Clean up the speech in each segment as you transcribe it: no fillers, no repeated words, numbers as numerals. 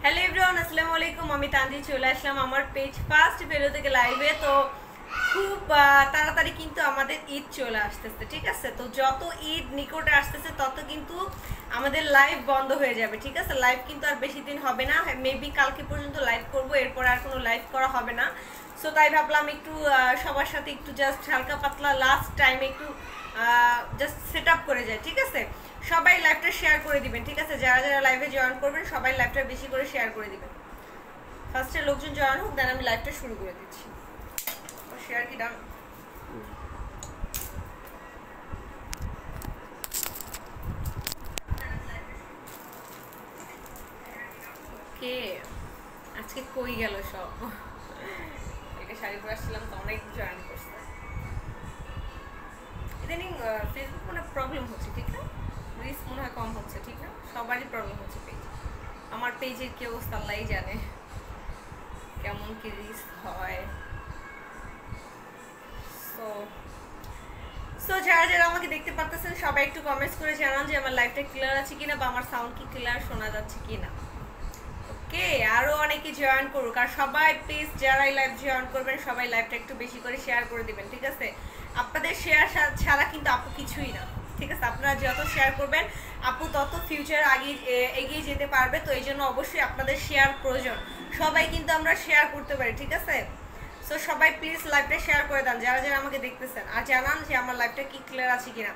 Hello everyone, আসসালামু আলাইকুম। আমি তানজি চলে আসলাম আমার পেজ ফার্স্ট ভিডিও থেকে লাইভে। তো খুব তাড়াতাড়ি কিন্তু আমাদের ঈদ চলে আসতেছে, ঠিক আছে? তো যত ঈদ নিকটে আসতেছে তত কিন্তু আমাদের লাইভ বন্ধ হয়ে যাবে, ঠিক আছে? লাইভ কিন্তু আর বেশি দিন হবে না, মেবি কালকে পর্যন্ত লাইভ করব, এরপর আর কোনো লাইভ করা হবে না। সো তাই ভাবলাম একটু সবার সাথে একটু জাস্ট হালকা পাতলা লাস্ট টাইমে একটু জাস্ট সেট আপ করে যায়, ঠিক আছে? সবাই লাইভটা শেয়ার করে দিবেন, ঠিক আছে? যারা যারা লাইভে জয়েন করবেন সবাই লাইভটা বেশি করে শেয়ার করে দিবেন। ফার্স্টে লোকজন জয়েন হোক, দেন আমি লাইভটা শুরু করে দিচ্ছি। শেয়ার কি ডান? ওকে, আজকে কই গেল সব? এটা শাড়ি পরে আসছিলাম তো অনেক জয়েন করছে। ইদানিং ফেসবুক মনে প্রবলেম হচ্ছে, ঠিক না? রিস্ক মনে হয় কম হচ্ছে, ঠিক না? সবারই প্রবলেম হচ্ছে পেজ। আমার পেজের কি অবস্থা আল্লাহ জানে, কেমন কি রিস্ক হয়। সো যারা যারা আমাকে দেখতে পারতেছেন সবাই একটু কমেন্টস করে জানান যে আমার লাইভটা ক্লিয়ার আছে কিনা বা আমার সাউন্ড কি ক্লিয়ার শোনা যাচ্ছে কিনা। ওকে, আরো অনেকে জয়েন করুক, আর সবাই প্লিজ যারাই লাইভ জয়েন করবেন সবাই লাইভটা একটু বেশি করে শেয়ার করে দিবেন, ঠিক আছে? আপনাদের শেয়ার ছাড়া কিন্তু আপু কিছুই না, ঠিক আছে? আপনারা যত শেয়ার করবেন আপু তত ফিউচার এগিয়ে যেতে পারবে। তো এই জন্য অবশ্যই আপনাদের শেয়ার প্রয়োজন। সবাই কিন্তু আমরা শেয়ার করতে পারি, ঠিক আছে? সো সবাই প্লিজ লাইভটা শেয়ার করে দেন যারা যারা আমাকে দেখতেছেন, আর জানান যে আমার লাইভটা কি ক্লিয়ার আছে কিনা।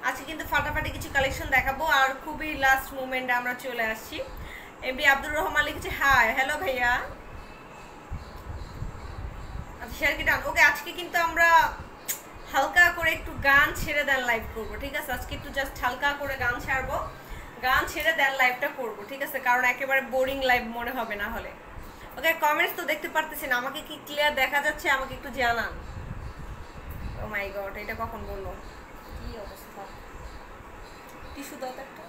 আজকে কিন্তু ফাটাফাটি কিছু কালেকশন দেখাবো, আর খুবই লাস্ট মোমেন্টে আমরা চলে আসছি। এমবি আব্দুর রহমান লিখেছে হাই, হ্যালো ভাইয়া। আচ্ছা শেয়ার কি ডান? ওকে, আজকে কিন্তু আমরা হালকা করে একটু গান ছেড়ে দেন লাইভ করবো, ঠিক আছে? আজকে একটু জাস্ট হালকা করে গান ছাড়বো, গান ছেড়ে দেন লাইভটা করবো, ঠিক আছে? কারণ একেবারে বোরিং লাইভ মনে হবে না হলে। ওকে, কমেন্টস তো দেখতে পারতেছেন, আমাকে কি ক্লিয়ার দেখা যাচ্ছে? আমাকে একটু জানান। ও মাই গড, এটা কখন বললো? কি অবস্থা, টিস্যু দাও একটা।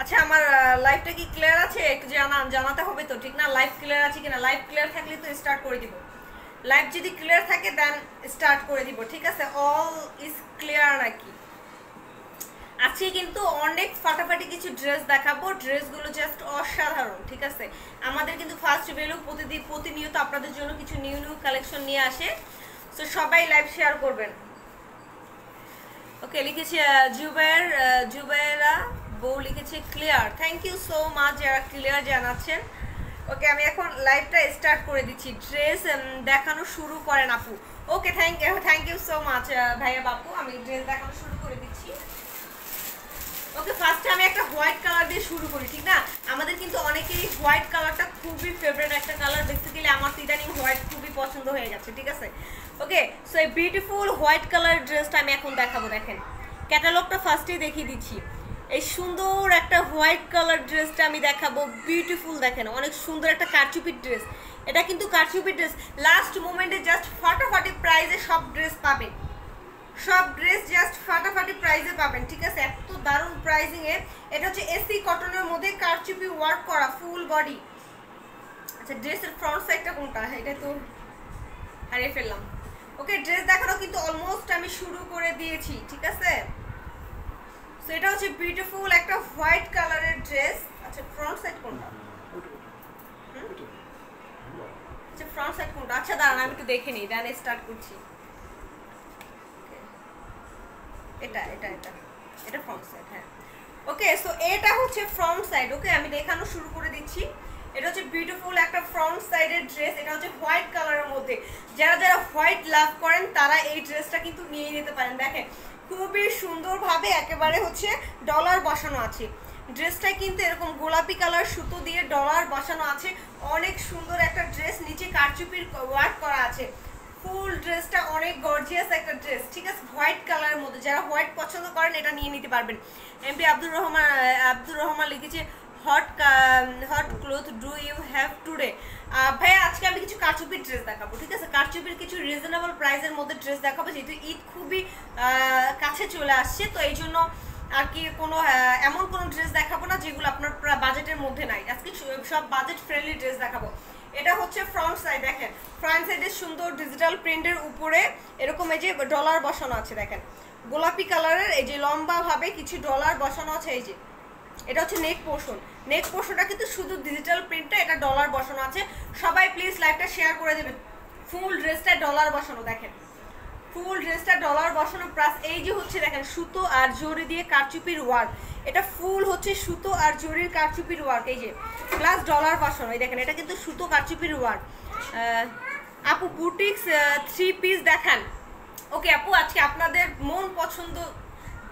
আচ্ছা, আমার লাইভটা কি ক্লিয়ার আছে? একটু জানান, জানাতে হবে তো, ঠিক না? লাইভ ক্লিয়ার আছে কিনা? লাইভ ক্লিয়ার থাকলে তো স্টার্ট করে দিব। লাইভ যদি ক্লিয়ার থাকে দেন স্টার্ট করে দিব, ঠিক আছে? অল ইজ ক্লিয়ার নাকি? আজকে কিন্তু অনেক ফাটাফাটি কিছু ড্রেস দেখাবো, ড্রেসগুলো জাস্ট অসাধারণ, ঠিক আছে? আমাদের কিন্তু ফার্স্ট ভ্যালু প্রতিনিয়ত আপনাদের জন্য কিছু নিউ নিউ কালেকশন নিয়ে আসে। সো সবাই লাইভ শেয়ার করবেন। ওকে, লিখেছে জুবাইরা বউ লিখেছে clear. Thank you so much যারা ক্লিয়ার জানাচ্ছেন। ওকে, আমি এখন লাইভটা স্টার্ট করে দিচ্ছি। ড্রেস দেখানো শুরু করেন আপু। ওকে, থ্যাংক ইউ সো মাচ ভাইয়া বাপু, আমি ড্রেস দেখানো শুরু করে দিচ্ছি। ওকে, ফার্স্টে আমি একটা হোয়াইট কালার দিয়ে শুরু করি, ঠিক না? আমাদের কিন্তু অনেকেই হোয়াইট কালারটা খুবই ফেভারিট একটা কালার, বেসিক্যালি আমার ইদানিং হোয়াইট খুবই পছন্দ হয়ে যাচ্ছে, ঠিক আছে? ওকে, সো এই বিউটিফুল হোয়াইট কালার ড্রেসটা আমি এখন দেখাবো। দেখেন, ক্যাটালগটা ফার্স্টেই দেখিয়ে দিচ্ছি। এই সুন্দর একটা হোয়াইট কালার ড্রেসটা আমি দেখাবো, বিউটিফুল। দেখেন, অনেক সুন্দর একটা কারচুপির ড্রেস। এটা কিন্তু কারচুপির ড্রেস। লাস্ট মোমেন্টে জাস্ট ফাটাফাটি প্রাইজে সব ড্রেস পাবেন, সব ড্রেস জাস্ট ফাটাফাটি প্রাইজে পাবেন, ঠিক আছে? এত দারুণ প্রাইজিং এ। এটা হচ্ছে এসি কটনের মধ্যে কারচুপি ওয়ার্ক করা ফুল বডি। আচ্ছা, ড্রেসের ফ্রন্ট সাইডটা কোনটা? এটা তো হারিয়ে ফেললাম। ওকে, ড্রেস দেখানো কিন্তু অলমোস্ট আমি শুরু করে দিয়েছি, ঠিক আছে? সো এটা হচ্ছে বিউটিফুল একটা হোয়াইট কালারের ড্রেস। আচ্ছা, ফ্রন্ট সাইড কোনটা? আচ্ছা, ফ্রন্ট সাইড কোনটা? আচ্ছা দাঁড়ান, আমি একটু দেখে নিই, দেন স্টার্ট করছি। এটা এটা এটা এটা ফ্রন্ট সাইড, হ্যাঁ। ওকে, সো এটা হচ্ছে ফ্রন্ট সাইড। ওকে, আমি দেখানো শুরু করে দিচ্ছি। এটা হচ্ছে বিউটিফুল একটা ফ্রন্ট সাইডের ড্রেস। এটা হচ্ছে হোয়াইট কালারের মধ্যে। যারা যারা হোয়াইট লাভ করেন তারা এই ড্রেসটা কিন্তু নিয়ে নিতে পারেন। দেখেন, খুবই সুন্দরভাবে একেবারে হচ্ছে ডলার বসানো আছে। ড্রেসটায় কিন্তু এরকম গোলাপি কালার সুতো দিয়ে ডলার বসানো আছে। অনেক সুন্দর একটা ড্রেস, নিচে কারচুপির ওয়ার্ক করা আছে। ফুল ড্রেসটা অনেক গর্জিয়াস একটা ড্রেস, ঠিক আছে? হোয়াইট কালারের মধ্যে যারা হোয়াইট পছন্দ করেন এটা নিয়ে নিতে পারবেন। এমপি আব্দুর রহমান লিখেছে hot cloth do you have today. ভাইয়া, আজকে আমি কিছু কারচুপির ড্রেস দেখাবো, ঠিক আছে? কারচুপির কিছু রিজনেবল প্রাইসের মধ্যে ড্রেস দেখাবো, যেহেতু ঈদ খুবই কাছে চলে আসছে। তো এই জন্য আর কি কোনো এমন কোনো ড্রেস দেখাবো না যেগুলো আপনার বাজেটের মধ্যে নাই। আজকে সব বাজেট ফ্রেন্ডলি ড্রেস দেখাবো। এটা হচ্ছে ফ্রন্ট সাইড। দেখেন, ফ্রন্ট সাইডে সুন্দর ডিজিটাল প্রিন্টের উপরে এরকম এই যে ডলার বসানো আছে। দেখেন, গোলাপি কালারের এই যে লম্বা ভাবে কিছু ডলার বসানো আছে। এই যে এটা হচ্ছে নেক পোর্শন। নেক পোর্শনটা কিন্তু শুধু ডিজিটাল প্রিন্টটা, এটা ডলার বসানো আছে। সবাই প্লিজ লাইভটা শেয়ার করে দেবেন। ফুল ড্রেসটা ডলার বসানো, দেখেন ফুল ড্রেসটা ডলার বসানো, প্লাস এই যে হচ্ছে দেখেন সুতো আর জরি দিয়ে কারচুপির ওয়ার্ক, এটা ফুল হচ্ছে সুতো আর জরির কারচুপির ওয়ার্ক, এই যে প্লাস ডলার বসানো। এই দেখেন এটা কিন্তু সুতো কারচুপির ওয়ার্ক। আপু বুটিক্স 3 পিস দেখান। ওকে আপু, আজকে আপনাদের মন পছন্দ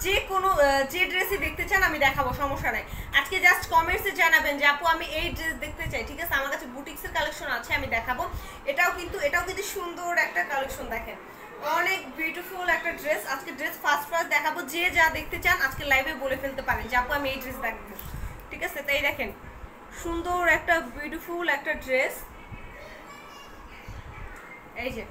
যে কোনো যে ড্রেসই দেখতে চান আমি দেখাবো, সমস্যা নাই। আজকে জাস্ট কমেন্টসে জানাবেন যে আপু আমি এই ড্রেস দেখতে চাই, ঠিক আছে? আমার কাছে বুটিক্সের কালেকশন আছে, আমি দেখাবো। এটাও কিন্তু সুন্দর একটা কালেকশন, দেখেন অনেক বিউটিফুল একটা ড্রেস। আজকে ড্রেস ফার্স্ট দেখাবো, যে যা দেখতে চান আজকে লাইভে বলে ফেলতে পারেন যে আপু আমি এই ড্রেস দেখবো, ঠিক আছে? তাই দেখেন সুন্দর একটা বিউটিফুল একটা ড্রেস, এই যে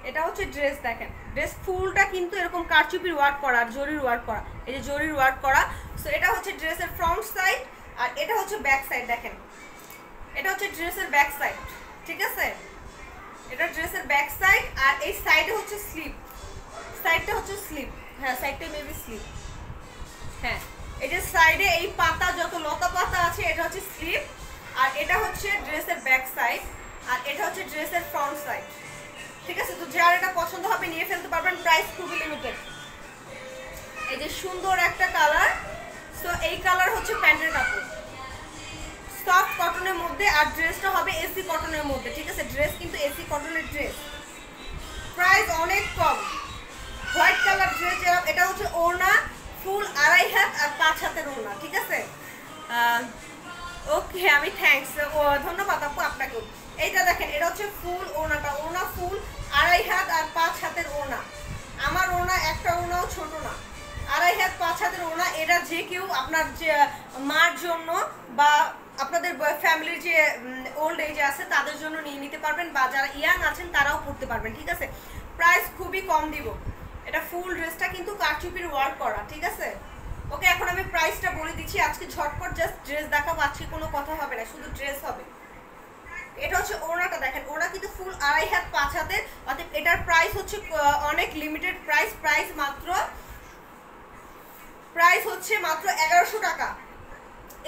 এটা হচ্ছে ড্রেস। দেখেন ড্রেস ফুলটা কিন্তু এরকম কারচুপির ওয়ার্ক করা আর জরির ওয়ার্ক করা, এই যে জরির ওয়ার্ক করা। সো এটা হচ্ছে ড্রেসের ফ্রন্ট সাইড আর এটা হচ্ছে ব্যাক সাইড। দেখেন এটা হচ্ছে ড্রেসের ব্যাক সাইড, ঠিক আছে? এটা ড্রেসের ব্যাক সাইড আর এই সাইডে হচ্ছে স্লিপ, সাইডটা হচ্ছে স্লিপ, হ্যাঁ সাইডটা মেবি স্লিপ, হ্যাঁ এই যে সাইডে এই পাতা যত লতা পাতা আছে এটা হচ্ছে স্লিপ, আর এটা হচ্ছে ড্রেসের ব্যাক সাইড আর এটা হচ্ছে ড্রেসের ফ্রন্ট সাইড, ঠিক আছে? তো যার এটা পছন্দ হবে নিয়ে ফেলতে পারবেন, প্রাইস খুবই লিমিটেড। এই যে সুন্দর একটা কালার, সো এই কালার হচ্ছে প্যান্টের কাপড়, সফট কটনের মধ্যে, আর ড্রেসটা হবে এসি কটনের মধ্যে, ঠিক আছে? ড্রেস কিন্তু এসি কটনের ড্রেস, প্রাইস অনেক কম। হোয়াইট কালার ড্রেস, এটা হচ্ছে ওড়না ফুল 2.5 হাত আর 5 হাতের ওড়না, ঠিক আছে? ওকে আমি থ্যাঙ্কস, ধন্যবাদ আপু আপনাকেও। এইটা দেখেন এটা হচ্ছে ফুল ওড়নাটা, ওড়না ফুল 2.5 হাত আর 5 হাতের ওড়না। আমার ওড়না একটা ওড়নাও ছোট না, 2.5 হাত 5 হাতের ওড়না। এটা যে কেউ আপনার যে মার জন্য বা আপনাদের ফ্যামিলির যে ওল্ড এজ আছে তাদের জন্য নিয়ে নিতে পারবেন, বা যারা ইয়াং আছেন তারাও পড়তে পারবেন, ঠিক আছে? প্রাইস খুবই কম দিব। এটা ফুল ড্রেসটা কিন্তু কারচুপির ওয়ার্ক করা, ঠিক আছে? ওকে এখন আমি প্রাইসটা বলে দিচ্ছি। আজকে ঝটপট জাস্ট ড্রেস দেখাবো, আজকে কোনো কথা হবে না, শুধু ড্রেস হবে। এটা হচ্ছে ওড়নাটা, দেখেন ওড়না কিন্তু ফুল 2.5 হাত 5 হাতের, অর্থাৎ এটার প্রাইস হচ্ছে অনেক লিমিটেড প্রাইস, প্রাইস হচ্ছে মাত্র 1100 টাকা।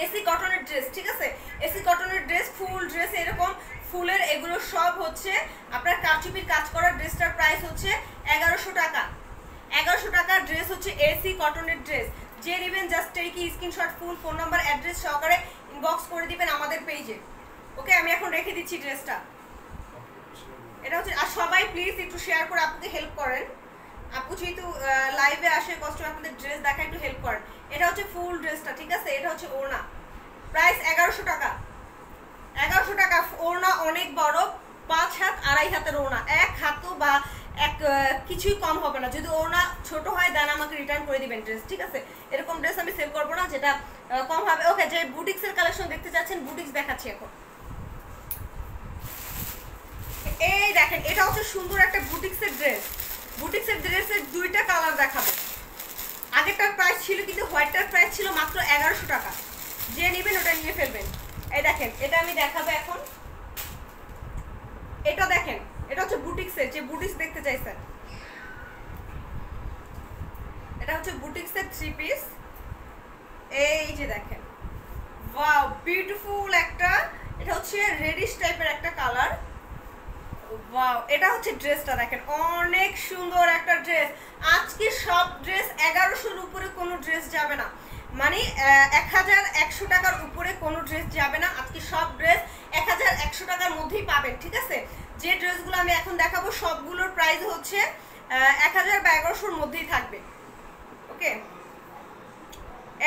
এসি কটনের ড্রেস, ঠিক আছে? এসি কটনের ড্রেস, ফুল ড্রেস এরকম ফুলের, এগুলো সব হচ্ছে আপনার কারচুপির কাজ করা। ড্রেসটার প্রাইস হচ্ছে 1100 টাকা। 1100 টাকার ড্রেস হচ্ছে এসি কটনের ড্রেস। যে নেবেন just take screenshot, full phone number address সহকারে ইনবক্স করে দিবেন আমাদের পেজে। ওকে আমি এখন রেখে দিচ্ছি ড্রেসটা। এটা হচ্ছে, আর সবাই প্লিজ একটু শেয়ার করে আপুকে হেল্প করেন। আপু যেহেতু লাইভে আসে, কষ্ট আপনাদের ড্রেস দেখা একটু হেল্প করেন। এটা হচ্ছে ফুল ড্রেসটা, ঠিক আছে? এটা হচ্ছে ওড়না, প্রাইস 1100 টাকা। 1100 টাকা। ওড়না অনেক বড়, 5 হাত 2.5 হাতের ওড়না, 1 হাতও বা কিছুই কম হবে না। যদি ওড়না ছোট হয় দেন আমাকে রিটার্ন করে দিবেন ড্রেস, ঠিক আছে? এরকম ড্রেস আমি সেল করবো না যেটা কম হবে। ওকে, যে বুটিক্সের কালেকশন দেখতে চাচ্ছেন বুটিক্স দেখাচ্ছি এখন। এই দেখেন এটা হচ্ছে সুন্দর একটা বুটিক্সের ড্রেস। বুটিক্সের ড্রেসের দুইটা কালার দেখাবো। আগেরটার প্রাইস ছিল কিন্তু হোয়াইটটার প্রাইস ছিল মাত্র 1100 টাকা। যে নেবেন ওটা নিয়ে ফেলবেন। এই দেখেন এটা আমি দেখাবো এখন। এটা দেখেন এটা হচ্ছে বুটিক্সের, যে বুটিক্স দেখতে চাইছেন এটা হচ্ছে বুটিক্সের 3 পিস। এই যে দেখেন, ওয়াও বিউটিফুল একটা, এটা হচ্ছে রেডিশ টাইপের একটা কালার। ওয়াও, এটা হচ্ছে ড্রেসটা দেখেন, অনেক সুন্দর একটা ড্রেস। আজকে সব ড্রেস 1100-র উপরে কোনো ড্রেস যাবে না, মানে 1100 টাকার উপরে কোনো ড্রেস যাবে না। আজকে সব ড্রেস 1100 টাকার মধ্যেই পাবেন, ঠিক আছে? যে ড্রেসগুলো আমি এখন দেখাবো সবগুলোর প্রাইস হচ্ছে 1000 বা 1100-র মধ্যেই থাকবে। ওকে,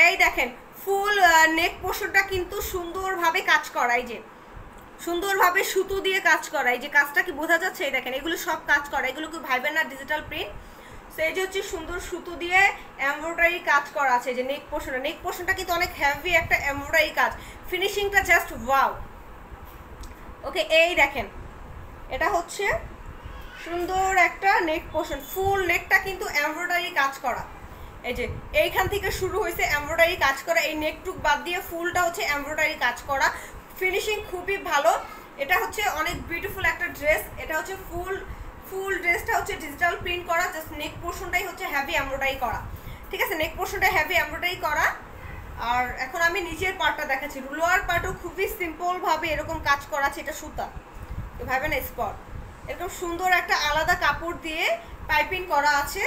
এই দেখেন ফুল নেক পোর্শনটা কিন্তু সুন্দরভাবে কাজ করা, এই যে সুন্দরভাবে সুতো দিয়ে কাজ করা। এই যে কাজটা কি বোঝা যাচ্ছে? এই দেখেন এগুলো সব কাজ করা, এগুলো কি ভাইবেন না ডিজিটাল প্রিন্ট। সো এই যে হচ্ছে সুন্দর সুতো দিয়ে এমব্রয়ডারি কাজ করা আছে। যে নেক পোর্শনটা কিন্তু অনেক হেভি একটা এমব্রয়ডারি কাজ, ফিনিশিংটা জাস্ট ওয়াও। ওকে, এই দেখেন এটা হচ্ছে সুন্দর একটা নেক পোর্শন, ফুল নেকটা কিন্তু এমব্রয়ডারি কাজ করা। এই যে এইখান থেকে শুরু হয়েছে এমব্রয়ডারি কাজ করা, এই নেকটুক বাদ দিয়ে ফুলটা হচ্ছে এমব্রয়ডারি কাজ করা, ফিনিশিং খুবই ভালো। এটা হচ্ছে অনেক বিউটিফুল একটা ড্রেস। এটা হচ্ছে ফুল ড্রেসটা হচ্ছে ডিজিটাল প্রিন্ট করা, জাস্ট নেক পোর্শনটাই হচ্ছে হেভি এমব্রয়ডারি করা, ঠিক আছে? নেক পোর্শনটা হেভি এমব্রয়ডারি করা। আর এখন আমি নিচের পার্টটা দেখাচ্ছি। লোয়ার পার্টও খুবই সিম্পলভাবে এরকম কাজ করা আছে, এটা সুতা, তো ভাবে না স্পট, এরকম সুন্দর একটা আলাদা কাপড় দিয়ে পাইপিং করা আছে।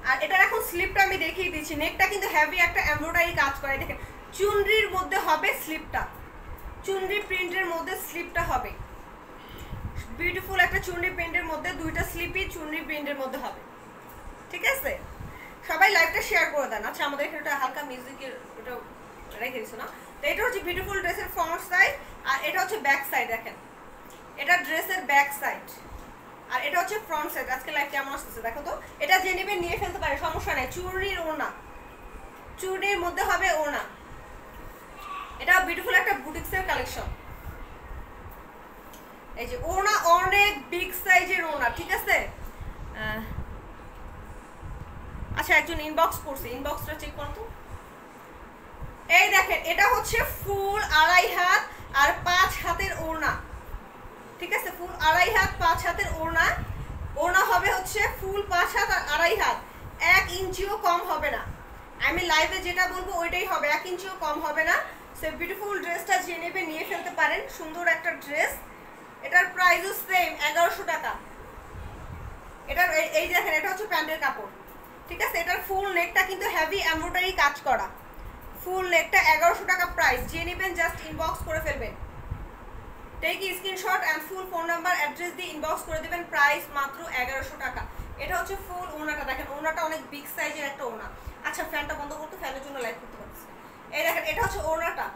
আর এটার এখন স্লিপটা আমি দেখিয়ে দিচ্ছি। নেকটা কিন্তু হেভি একটা এমব্রয়ডারি কাজ করা, দেখেন চুনরির মধ্যে হবে স্লিপটা, চুনরি প্রিন্টের মধ্যে স্লিপটা হবে, বিউটিফুল একটা চুনরি প্রিন্টের মধ্যে, দুইটা স্লিপই চুনরি প্রিন্টের মধ্যে হবে, ঠিক আছে? সবাই লাইভটা শেয়ার করে দেন। আচ্ছা আমাদের এখানে হালকা মিউজিকের ওটা রেখে দিছো না? তো এটা হচ্ছে বিউটিফুল ড্রেসের ফ্রন্ট সাইড, আর এটা হচ্ছে ব্যাক সাইড। দেখেন এটা ড্রেসের ব্যাক সাইড, আর এটা হচ্ছে ফ্রন্ট সাইড। আজকে লাইভ কেমন আসতেছে দেখো তো। এটা যে নেবে নিয়ে ফেলতে পারে, সমস্যা নেই। চুনরির ওড়না, চুনরির মধ্যে হবে ওড়না। এটা বিউটিফুল একটা বুটিক্সের কালেকশন। এই যে ওড়না অনেক বিগ সাইজের ওড়না, ঠিক আছে? আচ্ছা একজন ইনবক্স করছে, ইনবক্সটা চেক করো তো। এই দেখেন এটা হচ্ছে ফুল 2.5 হাত আর 5 হাতের ওড়না, ঠিক আছে? ফুল 2.5 হাত 5 হাতের ওড়না, ওড়না হবে হচ্ছে ফুল 5 হাত আর 2.5 হাত, 1 ইঞ্চিও কম হবে না। আমি লাইভে যেটা বলবো ওইটাই হবে, 1 ইঞ্চিও কম হবে না। সো বিউটিফুল ড্রেসটা যে নেবে নিয়ে ফেলতে পারেন, সুন্দর একটা ড্রেস। এটার প্রাইসও সেম 1100 টাকা। এটার এই দেখেন এটা হচ্ছে প্যান্টের কাপড়, ঠিক আছে? এটার ফুল নেকটা কিন্তু হেভি এমব্রয়ডারি কাজ করা, ফুল নেকটা 1100 টাকা প্রাইস। যে নেবেন জাস্ট ইনবক্স করে ফেলবেন, take screenshot and full phone number address দিয়ে ইনবক্স করে দিবেন, প্রাইস মাত্র 1100 টাকা। এটা হচ্ছে ফুল ওড়নাটা, দেখেন ওড়নাটা অনেক বিগ সাইজের একটা ওড়না। আচ্ছা ফ্যানটা বন্ধ করতে, ফ্যানের জন্য লাইভ করতে পারছি। এই দেখেন এটা হচ্ছে ওড়নাটা।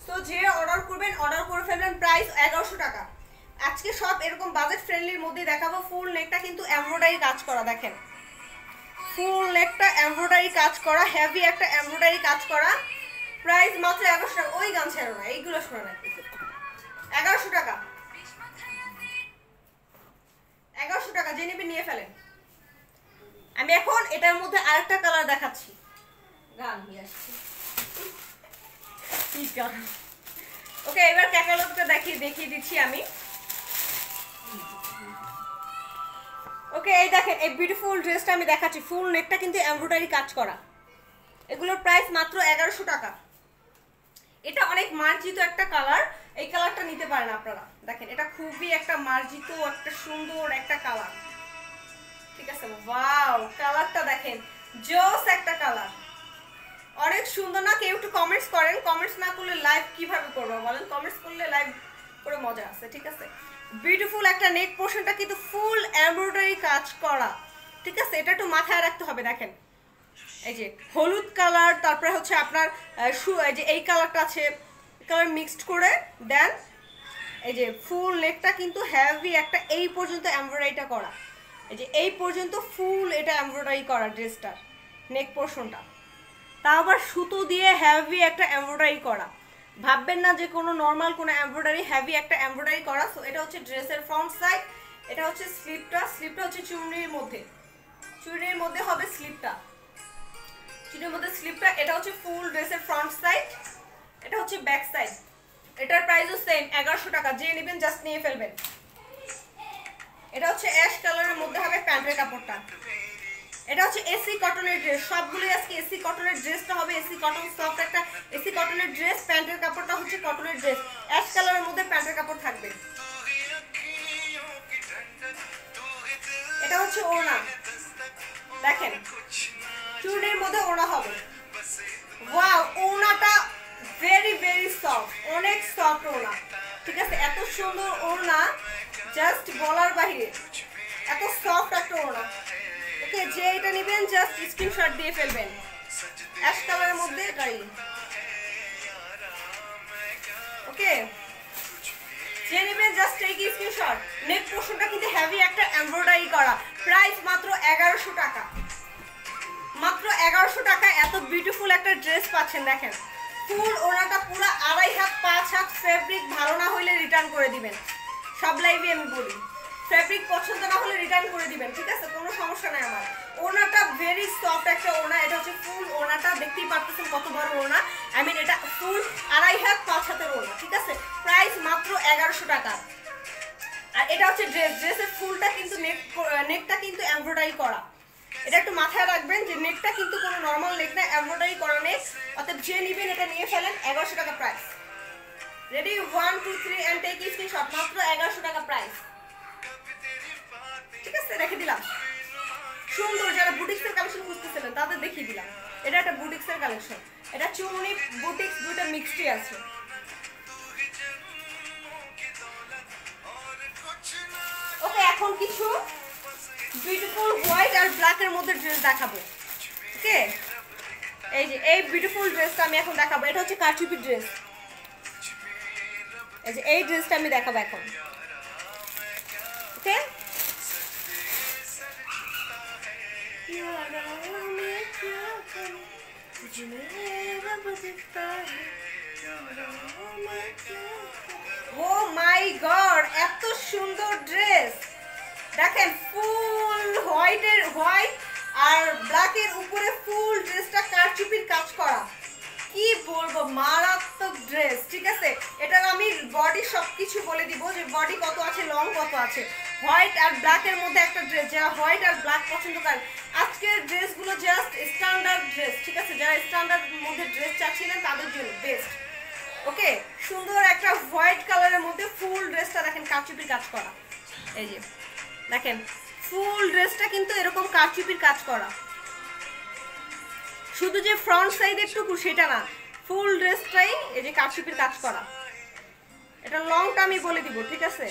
সো যে অর্ডার করবেন অর্ডার করে ফেলবেন, প্রাইস 1100 টাকা। আজকে সব এরকম বাজেট ফ্রেন্ডলির মধ্যে দেখাবো। ফুল নেকটা কিন্তু এমব্রয়ডারি কাজ করা, দেখেন ফুল নেকটা এমব্রয়ডারি কাজ করা, হেভি একটা এমব্রয়ডারি কাজ করা, প্রাইস মাত্র 1100 টাকা। ওই গান ছেড়ো না, এইগুলো শোনো না, 1100 টাকা, 1100 টাকা। যে নেবে নিয়ে ফেলেন। আমি এখন এটার মধ্যে আরেকটা কালার দেখাচ্ছি, গান নিয়ে আসছি। ওকে এবার ক্যাটালগটা দেখিয়ে দিচ্ছি আমি। ওকে এই দেখেন এই বিউটিফুল ড্রেসটা আমি দেখাচ্ছি, ফুল নেকটা কিন্তু এমব্রয়ডারি কাজ করা, এগুলোর প্রাইস মাত্র 1100 টাকা। এটা অনেক মার্জিত একটা কালার, এই কালারটা নিতে পারেন আপনারা। দেখেন এটা খুবই একটা মার্জিত একটা সুন্দর একটা কালার, ঠিক আছে? ওয়াও কালারটা দেখেন, জোস একটা কালার, অনেক সুন্দর না? কেউ একটু কমেন্টস করেন, কমেন্টস না করলে লাইভ কিভাবে করবো বলেন? কমেন্টস করলে লাইভ করে মজা আছে, ঠিক আছে? বিউটিফুল একটা নেক পোর্শনটা কিন্তু ফুল এমব্রয়ডারি কাজ করা, ঠিক আছে? এটা একটু মাথায় রাখতে হবে। দেখেন এই যে হলুদ কালার, তারপরে হচ্ছে আপনার যে এই কালারটা আছে, কালার মিক্সড করে দেন। এই যে ফুল নেকটা কিন্তু হেভি একটা এই পর্যন্ত এমব্রয়ডারিটা করা, এই যে এই পর্যন্ত ফুল এটা এমব্রয়ডারি করা ড্রেসটার নেক পোর্শনটা, তা আবার সুতো দিয়ে হেভি একটা এমব্রয়ডারি করা। ভাববেন না যে কোনো নর্মাল কোনো এমব্রয়ডারি, হেভি একটা এমব্রয়ডারি করা। সো এটা হচ্ছে ড্রেসের ফ্রন্ট সাইড, এটা হচ্ছে স্লিপটা, স্লিপটা হচ্ছে চুনরির মধ্যে, চুনরির মধ্যে হবে স্লিপটা, চুনরির মধ্যে স্লিপটা। এটা হচ্ছে ফুল ড্রেসের ফ্রন্ট সাইড, এটা হচ্ছে ব্যাক সাইড। এটার প্রাইসও সেম 1100 টাকা। যে নেবেন জাস্ট নিয়ে ফেলবেন। এটা হচ্ছে অ্যাশ কালারের মধ্যে হবে প্যান্টের কাপড়টা। এটা হচ্ছে এসি কটনের ড্রেস, সবগুলোই আজকে এসি কটনের ড্রেসটা হবে, এসি কটন সফট একটা এসি কটনের ড্রেস। প্যান্টের কাপড়টা হচ্ছে কটনের ড্রেস, অ্যাশ কালারের মধ্যে প্যান্টের কাপড় থাকবে। এটা হচ্ছে ওড়না, দেখেন চুনের মধ্যে ওড়না হবে। ওয়াও ওড়নাটা ভেরি ভেরি সফট, অনেক সফট ওড়না, ঠিক আছে? এত সুন্দর ওড়না জাস্ট বলার বাহিরে, এত সফট একটা ওড়না। ওকে যে এটা নেবেন জাস্ট স্ক্রিনশট দিয়ে ফেলবেন, অ্যাশ কালারের মধ্যে এটাই। ওকে যে নেবেন জাস্ট টেক স্ক্রিনশট। নেক পোর্শনটা কিন্তু হেভি একটা এমব্রয়ডারি করা, প্রাইস মাত্র 1100 টাকা, মাত্র 1100 টাকা। এত বিউটিফুল একটা ড্রেস পাচ্ছেন। দেখেন ফুল ওড়নাটা পুরো 2.5 হাত 5 হাত, ফেব্রিক ভালো না হলে রিটার্ন করে দিবেন। সব লাইভে আমি বলি ফেব্রিক পছন্দ না হলে রিটার্ন করে দিবেন, ঠিক আছে? কোনো সমস্যা নাই আমার। ওড়নাটা ভেরি সফট একটা ওড়না, এটা হচ্ছে ফুল ওড়নাটা, দেখতেই পাচ্ছেন কত বড় ওড়না। আই মিন এটা ফুল 2.5 হাত 5 হাতের ওড়না, ঠিক আছে? প্রাইস মাত্র 1100 টাকা। আর এটা হচ্ছে ড্রেস, ড্রেসের ফুলটা কিন্তু নেকটা কিন্তু এমব্রয়ডারি করা, এটা একটু মাথায় রাখবেন যে নেকটা কিন্তু কোনো নর্মাল নেক না, এমব্রয়ডারি করা নেক। অতএব যে নেবেন এটা নিয়ে ফেলেন। 1100 টাকা price. Ready 1 2 3 and take screenshot. মাত্র 1100 টাকা প্রাইস। ঠিক আছে, রেখে দিলাম। সুন্দর যারা বুটিক্সের কালেকশন খুঁজতেছিলেন তাদের দেখিয়ে দিলাম। এটা একটা বুটিক্সের কালেকশন। এটা চুমনি বুটিক্স দুটো মিক্সডই আছে। ওকে, এখন কিছু বিউটিফুল হোয়াইট আর ব্ল্যাক এর মধ্যে ড্রেস দেখাবো। ওকে, এই যে এই বিউটিফুল ড্রেসটা আমি এখন দেখাবো। এটা হচ্ছে কারচুপি ড্রেস। এই যে এই ড্রেসটা আমি দেখাবো এখন। ওকে, ও মাই গড, এত সুন্দর ড্রেস দেখেন। ফুল হোয়াইট আর ব্ল্যাকের উপরে ফুল ড্রেসটা কারচুপির কাজ করা। কি বলবো, মারাত্মক ড্রেস। ঠিক আছে, এটার আমি বডি সবকিছু বলে দিব যে বডি কত আছে, লং কত আছে। হোয়াইট আর ব্ল্যাকের মধ্যে একটা ড্রেস, যারা হোয়াইট আর ব্ল্যাক পছন্দ করেন আজকের ড্রেসগুলো জাস্ট স্ট্যান্ডার্ড ড্রেস। ঠিক আছে, যারা স্ট্যান্ডার্ড মধ্যে ড্রেস চাচ্ছিলেন তাদের জন্য বেস্ট। ওকে, সুন্দর একটা হোয়াইট কালারের মধ্যে ফুল ড্রেসটা দেখেন কারচুপির কাজ করা। এই যে দেখেন ফুল ড্রেসটা কিন্তু এরকম কারচুপির কাজ করা। শুধু যে ফ্রন্ট সাইডের টুকু সেটা না, ফুল ড্রেসটাই এই যে কারচুপির কাজ করা। এটা লংটা আমি বলে দিব। ঠিক আছে,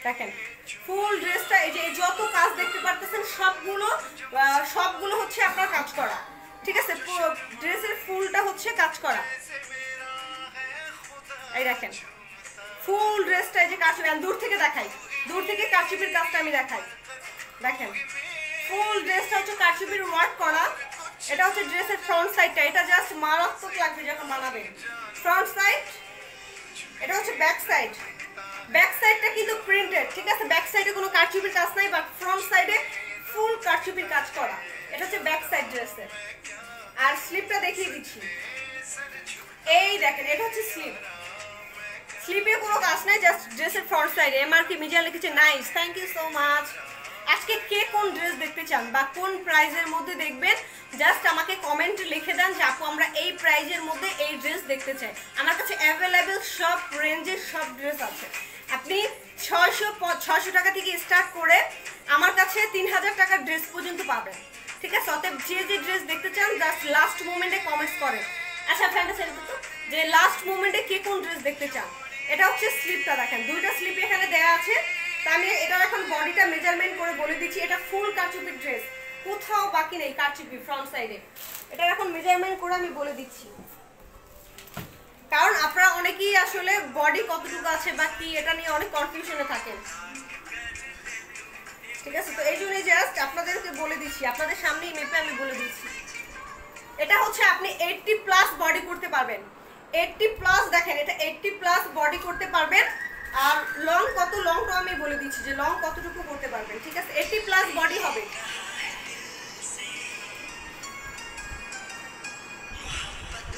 দেখেন ফুল ড্রেসটা এই যে যত কাজ দেখতে পারতেছেন সবগুলো হচ্ছে আপনার কাজ করা। ঠিক আছে, ড্রেসের ফুলটা হচ্ছে কাজ করা। এই দেখেন ফুল ড্রেসটা এই যে কারচুপি। দূর থেকে দেখাই, দূর থেকে কারচুপির কাজটা আমি দেখাই। দেখেন ফুল ড্রেসটা হচ্ছে কারচুপির ওয়ার্ক করা। এটা হচ্ছে ড্রেসের ফ্রন্ট সাইডটা। এটা জাস্ট মারাত্মক লাগবে যখন বানাবেন। ফ্রন্ট সাইড, এটা হচ্ছে ব্যাক সাইড। ব্যাক সাইডটা কিন্তু প্রিন্টেড। ঠিক আছে, ব্যাক সাইডে কোনো কারচুপির কাজ নাই, বাট ফ্রন্ট সাইডে ফুল কারচুপির কাজ করা। এটা হচ্ছে ব্যাক সাইড ড্রেসের। আর স্লিপটা দেখিয়ে দিচ্ছি। এই দেখেন এটা হচ্ছে স্লিপ। স্লিপে কোনো কাজ নাই, জাস্ট ড্রেসের ফ্রন্ট সাইডে। এমআরপি মিডিয়া লিখেছে nice, thank you so much. আজকে কে কোন ড্রেস দেখতে চান বা কোন প্রাইজের মধ্যে দেখবেন জাস্ট আমাকে কমেন্টে লিখে দেন যে আপু আমরা এই প্রাইজের মধ্যে এই ড্রেস দেখতে চাই। আমার কাছে অ্যাভেলেবেল সব রেঞ্জের সব ড্রেস আছে। আপনি 600 টাকা থেকে স্টার্ট করে আমার কাছে 3000 টাকার ড্রেস পর্যন্ত পাবেন। ঠিক আছে, অতএব যে ড্রেস দেখতে চান জাস্ট লাস্ট মোমেন্টে কমেন্টস করেন। আচ্ছা ফ্রেন্ডস, যে লাস্ট মোমেন্টে কে কোন ড্রেস দেখতে চান। এটা হচ্ছে স্লিপটা দেখেন, দুইটা স্লিপ এখানে দেওয়া আছে। তা আমি এটার এখন বডিটা মেজারমেন্ট করে বলে দিচ্ছি। এটা ফুল কারচুপির ড্রেস, কোথাও বাকি নেই কারচুপি ফ্রন্ট সাইডে। এটার এখন মেজারমেন্ট করে আমি বলে দিচ্ছি, কারণ আপনারা অনেকেই আসলে বডি কতটুকু আছে বা কি এটা নিয়ে অনেক কনফিউশনে থাকেন। ঠিক আছে, তো এই জন্যই জাস্ট আপনাদেরকে বলে দিচ্ছি, আপনাদের সামনেই মেপে আমি বলে দিচ্ছি। এটা হচ্ছে আপনি 80+ বডি করতে পারবেন। 80+ দেখেন, এটা 80+ বডি করতে পারবেন। আর লং কত, লংটা আমি বলে দিচ্ছি যে লং কতটুকু করতে পারবেন। ঠিক আছে, 80+ বডি হবে।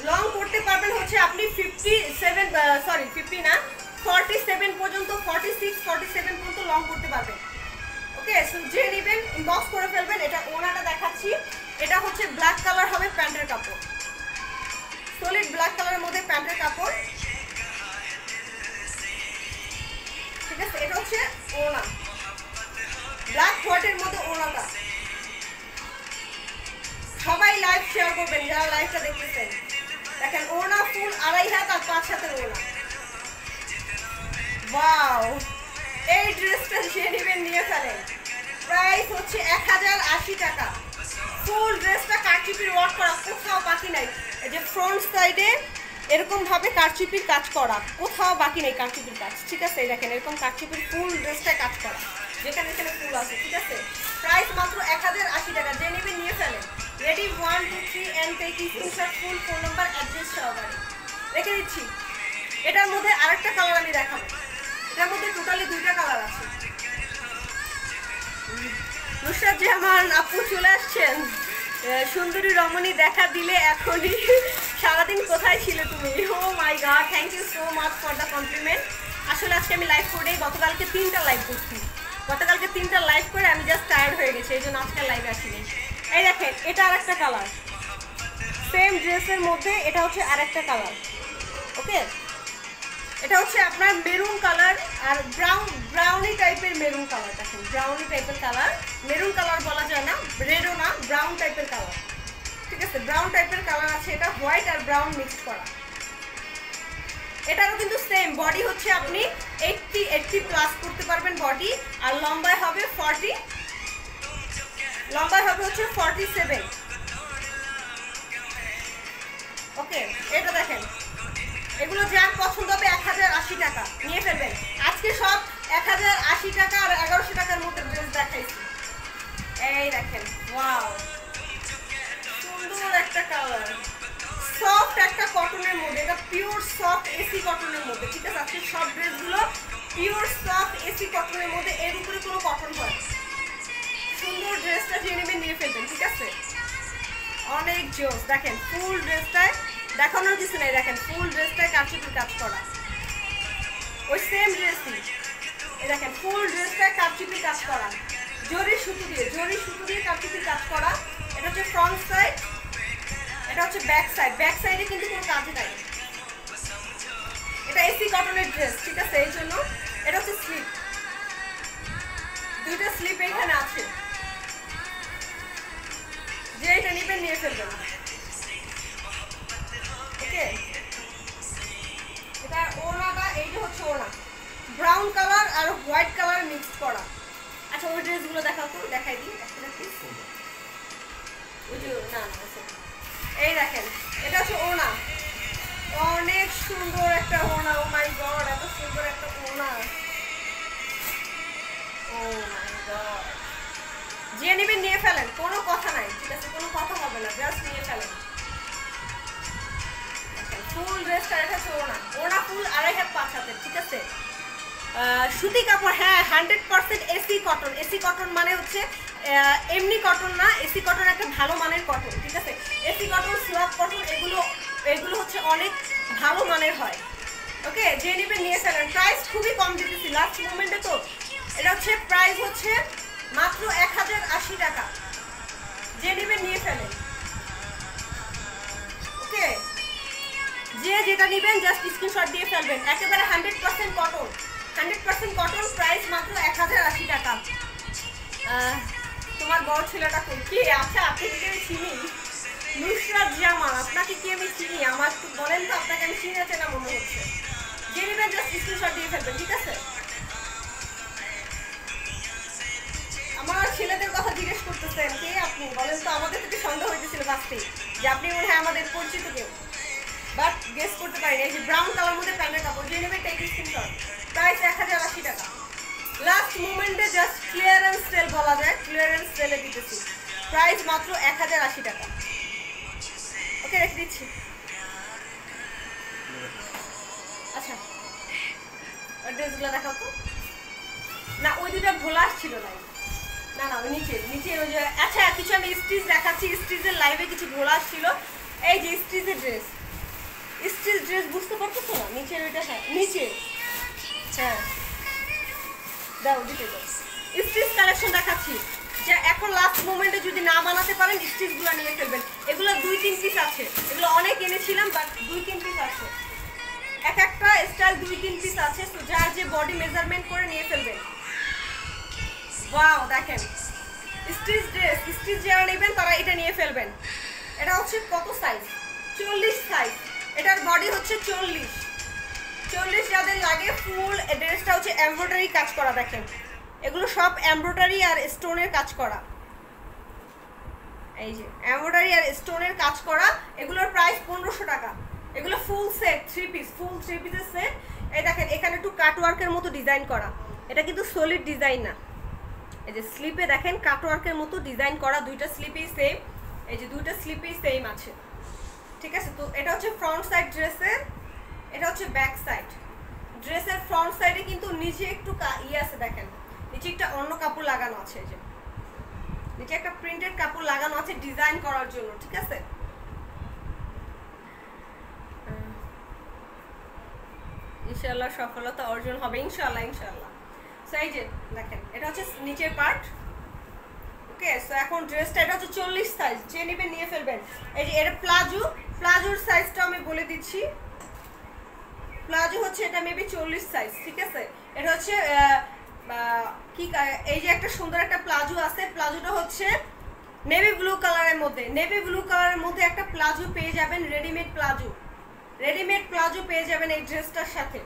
লং করতে পারবেন হচ্ছে আপনি 47 পর্যন্ত, 46 47 পর্যন্ত লং করতে পারবেন। ওকে, সো যে নেবেন ইনবক্স করে ফেলবেন। এটা ওনাটা দেখাচ্ছি। এটা হচ্ছে ব্ল্যাক কালার হবে প্যান্টের কাপড়, সলিড ব্ল্যাক কালারের মধ্যে প্যান্টের কাপড়। ঠিক আছে, এটা হচ্ছে ওনা, ব্ল্যাক হোয়াইটের মধ্যে ওনাটা। সবাই লাইভ শেয়ার করবেন যারা লাইভটা দেখতেছেন। দেখেন ওনা ফুল 2.5 হাত আর 5 হাতের ওনা। ওয়াও, এই ড্রেসটা যে নেবেন নিয়ে ফেলেন। প্রাইস হচ্ছে 1080 টাকা। ফুল ড্রেসটা কারচুপির ওয়ার্ক করা, কোথাও বাকি নাই। এই যে ফ্রন্ট সাইডে এরকম ভাবে কারচুপির কাজ করা, কোথাও বাকি নেই কারচুপির কাজ। ঠিক আছে, দেখেন এরকম কারচুপির ফুল ড্রেসটা কাজ করা, যেখানে যেখানে ফুল আছে। ঠিক আছে, প্রাইস মাত্র 1080 টাকা। যে নেবেন নিয়ে ফেলেন। Ready 1 2 3 and take screenshot, full phone number address সহকারে রেখে দিচ্ছি। এটার মধ্যে আরেকটা কালার আমি দেখাবো। এটার মধ্যে টোটালি 2টা কালার আছে। নুসরাত জাহান আপু চলে আসছেন। সুন্দরী রমণী দেখা দিলে এখনই, সারাদিন কোথায় ছিলে তুমি? Oh my God, thank you so much for the compliment. আসলে আজকে আমি লাইভ করেই গতকালকে 3টা লাইভ করছি। গতকালকে 3টা লাইভ করে আমি জাস্ট টায়ার্ড হয়ে গেছি, এই জন্য আজকে লাইভে আসিনি। এই দেখেন এটা আরেকটা কালার, সেম ড্রেসের মধ্যে এটা হচ্ছে আরেকটা কালার। ওকে, এটা হচ্ছে আপনার মেরুন কালার আর ব্রাউনি টাইপের মেরুন কালার। দেখেন ব্রাউনি টাইপের কালার, মেরুন কালার বলা যায় না, রেডও না, ব্রাউন টাইপের কালার। ঠিক আছে, ব্রাউন টাইপের কালার আছে, এটা হোয়াইট আর ব্রাউন মিক্স করা। এটারও কিন্তু সেম বডি হচ্ছে আপনি 80 প্লাস করতে পারবেন বডি, আর লম্বায় হবে 40, লম্বায় হবে হচ্ছে 47। ওকে, এটা দেখেন, এগুলো যার পছন্দ হবে 1080 টাকা নিয়ে ফেলবেন। আজকে সব 1080 টাকা আর 1100 টাকার মধ্যে ড্রেস দেখাইছি। এই দেখেন, ওয়াও, সুন্দর একটা কালার, সফট একটা কটনের মধ্যে, এটা পিওর সফট এসি কটনের মধ্যে। ঠিক আছে, আজকে সব ড্রেসগুলো পিওর সফট এসি কটনের মধ্যে, এর উপরে কোনো কটন হয়। সুন্দর ড্রেসটা যে নেবেন নিয়ে ফেলবেন। ঠিক আছে, অনেক জোস। দেখেন ফুল ড্রেসটায় দেখানোর কিছু নেই, দেখেন ফুল ড্রেসটায় কারচুপির কাজ করা, ওই সেম ড্রেসই। এই দেখেন ফুল ড্রেসটায় কারচুপির কাজ করা, জরি সুতো দিয়ে কারচুপির কাজ করা। এটা হচ্ছে ফ্রন্ট সাইড, এটা হচ্ছে ব্যাক সাইড। ব্যাক সাইডে কিন্তু কোনো কাজ নাই, এটা এসি কটনের ড্রেস। ঠিক আছে, এই জন্য এটা হচ্ছে স্লিপ, দুইটা স্লিপ এখানে আছে, যে এটা নিবেন নিয়ে ফেলবেন। ওকে, এটা ওড়নাটা, এইটা হচ্ছে ওড়না, ব্রাউন কালার আর হোয়াইট কালার মিক্স করা। আচ্ছা, ওই ড্রেসগুলো দেখাও তো, দেখাই দিই একটা প্লিজ। ওই যে না, এই দেখেন, এটা হচ্ছে ওড়না, অনেক সুন্দর একটা ওড়না। ও মাই গড, এত সুন্দর একটা ওড়না, ও মাই গড। যে নেবেন নিয়ে ফেলেন, কোনো কথা নাই। ঠিক আছে, কোনো কথা হবে না, জাস্ট নিয়ে ফেলেন। ফুল ড্রেসটা, এটা হচ্ছে ওড়না ফুল 2.5 হাত 5 হাতের। ঠিক আছে, সুতি কাপড়, হ্যাঁ 100% এসি কটন। এসি কটন মানে হচ্ছে এমনি কটন না, এসি কটন একটা ভালো মানের কটন। ঠিক আছে, এসি কটন, স্ল্যাব কটন, এগুলো হচ্ছে অনেক ভালো মানের হয়। ওকে, যে নেবেন নিয়ে ফেলেন। প্রাইস খুবই কম দিতেছি লাস্ট মোমেন্টে, তো এটা হচ্ছে প্রাইস হচ্ছে মাত্র 1080 টাকা, যে নেবেন নিয়ে ফেলেন। ওকে, যে যেটা নেবেন জাস্ট স্ক্রিনশট দিয়ে ফেলবেন। একেবারে 100% কটন, 100% কটন, প্রাইস মাত্র 1080 টাকা। তোমার বড় ছেলেটা কি? আচ্ছা, আপনি কি আমি চিনি? নুসরাত জামান, আপনাকে কি আমি চিনি? আমার একটু বলেন তো, আপনাকে আমি চিনি আছে না মনে হচ্ছে। যে নেবেন জাস্ট স্ক্রিনশট দিয়ে ফেলবেন। ঠিক আছে, আমার ছেলেদের কথা জিজ্ঞেস করতেছেন, কে আপনি বলেন তো? আমাদের থেকে সন্দেহ হইতেছিল ফার্স্টে যে আপনি মনে হয় আমাদের পরিচিত কেউ, বাট গেস করতে পারিনি। এই যে ব্রাউন কালার মধ্যে প্যান্টের কাপড়, যে নেবেন টেক স্ক্রিনশট। প্রাইস 1080 টাকা, লাস্ট মোমেন্টে জাস্ট ক্লিয়ারেন্স সেল বলা যায়, ক্লিয়ারেন্স সেলে দিতেছি। প্রাইস মাত্র 1080 টাকা। ওকে, রেখে দিচ্ছি। আচ্ছা, ড্রেসগুলো দেখাও তো। না, ওই দুটা ভোলা আসছিল না, না না, ওই নিচে ওই যে, আচ্ছা কিছু আমি স্টিচ দেখাচ্ছি। স্টিচের লাইভে কিছু ভোলা আসছিল, এই যে স্টিচের ড্রেস, স্টিচ ড্রেস বুঝতে পারতেছো না? নিচের ওইটা, হ্যাঁ নিচে, হ্যাঁ দাও, দিতে দাও। স্টিচ কালেকশন দেখাচ্ছি, যে এখন লাস্ট মোমেন্টে যদি না বানাতে পারেন স্টিচগুলো নিয়ে ফেলবেন। এগুলো 2-3 পিস আছে, এগুলো অনেক এনেছিলাম, বাট 2-3 পিস আছে, এক একটা স্টাইল 2-3 পিস আছে। তো যার যে বডি মেজারমেন্ট করে নিয়ে ফেলবেন। ওয়াও, দেখেন স্টিচ ড্রেস, স্টিচ যারা নেবেন তারা এটা নিয়ে ফেলবেন। এটা হচ্ছে কত সাইজ? 40 সাইজ। এটার বডি হচ্ছে 40 যাদের লাগে। ফুল ড্রেসটা হচ্ছে এমব্রয়ডারি কাজ করা, দেখেন এগুলো সব এমব্রয়ডারি আর স্টোনের কাজ করা। এই যে এমব্রয়ডারি আর স্টোনের কাজ করা, এগুলোর প্রাইস 1500 টাকা। এগুলো ফুল সেট 3 পিস, ফুল 3 পিসের সেট। এই দেখেন এখানে একটু কাটওয়ার্কের মতো ডিজাইন করা, এটা কিন্তু সলিড ডিজাইন না। এই যে স্লিপে দেখেন কাটওয়ার্কের মতো ডিজাইন করা, দুইটা স্লিপেই সেম, এই যে দুইটা স্লিপেই সেম আছে। ঠিক আছে, তো এটা হচ্ছে ফ্রন্ট সাইড ড্রেসের, এটা হচ্ছে ব্যাক সাইড ড্রেসের। ফ্রন্ট সাইডে কিন্তু নিচে একটু আছে, দেখেন নিচে একটা অন্য কাপড় লাগানো আছে, এই যে নিচে একটা প্রিন্টেড কাপড় লাগানো আছে ডিজাইন করার জন্য। ঠিক আছে, ইনশাআল্লাহ সফলতা অর্জন হবে, ইনশাআল্লাহ ইনশাআল্লাহ। সো এই যে দেখেন এটা হচ্ছে নিচের পার্ট। ওকে, সো এখন ড্রেসটা এটা হচ্ছে 40 সাইজ, যে নেবেন নিয়ে ফেলবেন। এই যে এটা প্লাজো, প্লাজোর সাইজটা আমি বলে দিচ্ছি। প্লাজো হচ্ছে এটা মেবি 40 সাইজ, ঠিক আছে। এটা হচ্ছে কি এই যে একটা সুন্দর একটা প্লাজো আছে, প্লাজোটা হচ্ছে নেভি ব্লু কালারের মধ্যে। নেভি ব্লু কালারের মধ্যে একটা প্লাজো পেয়ে যাবেন, রেডিমেড প্লাজো, রেডিমেড প্লাজো পেয়ে যাবেন এই ড্রেসটার সাথে।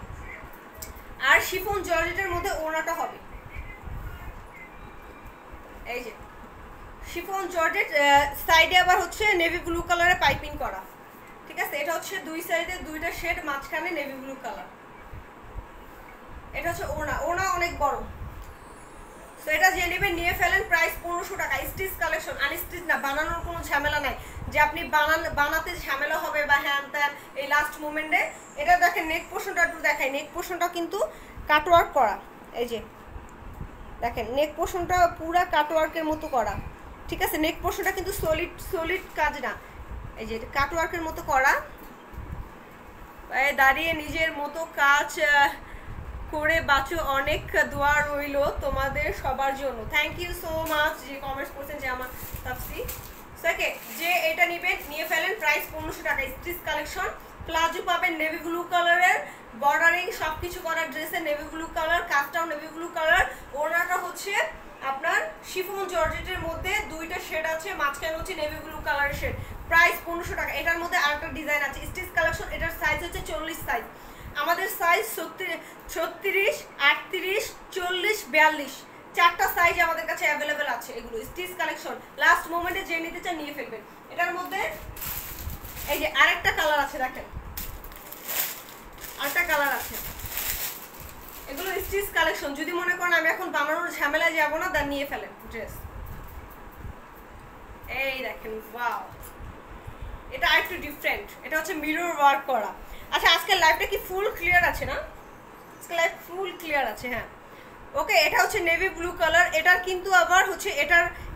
আর শিফন জর্জেটের মধ্যে ওড়নাটা হবে, এই যে শিফন জর্জেট, সাইডে আবার হচ্ছে নেভি ব্লু কালারে পাইপিং করা, ঠিক আছে। এটা হচ্ছে দুই সাইডে দুইটা শেড, মাঝখানে নেভি ব্লু কালার। এটা হচ্ছে ওড়না, ওড়না অনেক বড়। সো এটা যে নেবেন নিয়ে ফেলেন, প্রাইস 1500 টাকা। স্টিচ কালেকশন, আনস্টিচ না, বানানোর কোনো ঝামেলা নাই যে আপনি বানাতে ঝামেলা হবে বা হ্যান ত্যান এই লাস্ট মোমেন্টে। এটা দেখেন নেক পোর্শনটা একটু দেখাই, নেক পোর্শনটা কিন্তু কাটওয়ার্ক করা, এই যে দেখেন নেক পোর্শনটা পুরা কাটওয়ার্কের মতো করা, ঠিক আছে। নেক পোর্শনটা কিন্তু সলিড সলিড কাজ না, এই যে কাটওয়ার্কের মতো করা। দাঁড়িয়ে নিজের মতো কাজ করে বাঁচো, অনেক দোয়া রইল তোমাদের সবার জন্য। থ্যাংক ইউ সো মাচ যে কমেন্টস করছেন যে আমার তাপসি। ওকে, যে এটা নেবেন নিয়ে ফেলেন, প্রাইস 1500 টাকা। স্টিচ কালেকশন, প্লাজো পাবেন নেভি ব্লু কালারের, বর্ডারিং সবকিছু করা ড্রেসে নেভি ব্লু কালার, কাজটাও নেভি ব্লু কালার। ওড়নাটা হচ্ছে আপনার শিফন জর্জেটের মধ্যে দুইটা শেড আছে, মাঝখানে হচ্ছে নেভি ব্লু কালারের শেড। প্রাইস 1500 টাকা। এটার মধ্যে আরেকটা ডিজাইন আছে স্টিচ কালেকশন, এটার সাইজ হচ্ছে 40 সাইজ। আমাদের সাইজ 36, 38, 40, 42 চারটা সাইজ আমাদের কাছে অ্যাভেলেবেল আছে। এগুলো স্টিচ কালেকশন, লাস্ট মোমেন্টে যে নিতে চান নিয়ে ফেলবেন। এটার মধ্যে এই যে আরেকটা কালার আছে, দেখেন আরেকটা কালার আছে। এগুলো স্টিচ কালেকশন, যদি মনে করেন আমি এখন বানানোর ঝামেলায় যাবো না, দেন নিয়ে ফেলেন ড্রেস। এই দেখেন, ওয়াও, এটা আরেকটু ডিফারেন্ট, এটা হচ্ছে মিরর ওয়ার্ক করা। আচ্ছা, আজকের লাইভটা কি ফুল ক্লিয়ার আছে না? আজকে লাইভ ফুল ক্লিয়ার আছে, হ্যাঁ। ওকে, এটা হচ্ছে নেভি ব্লু কালার। এটার কিন্তু আবার হচ্ছে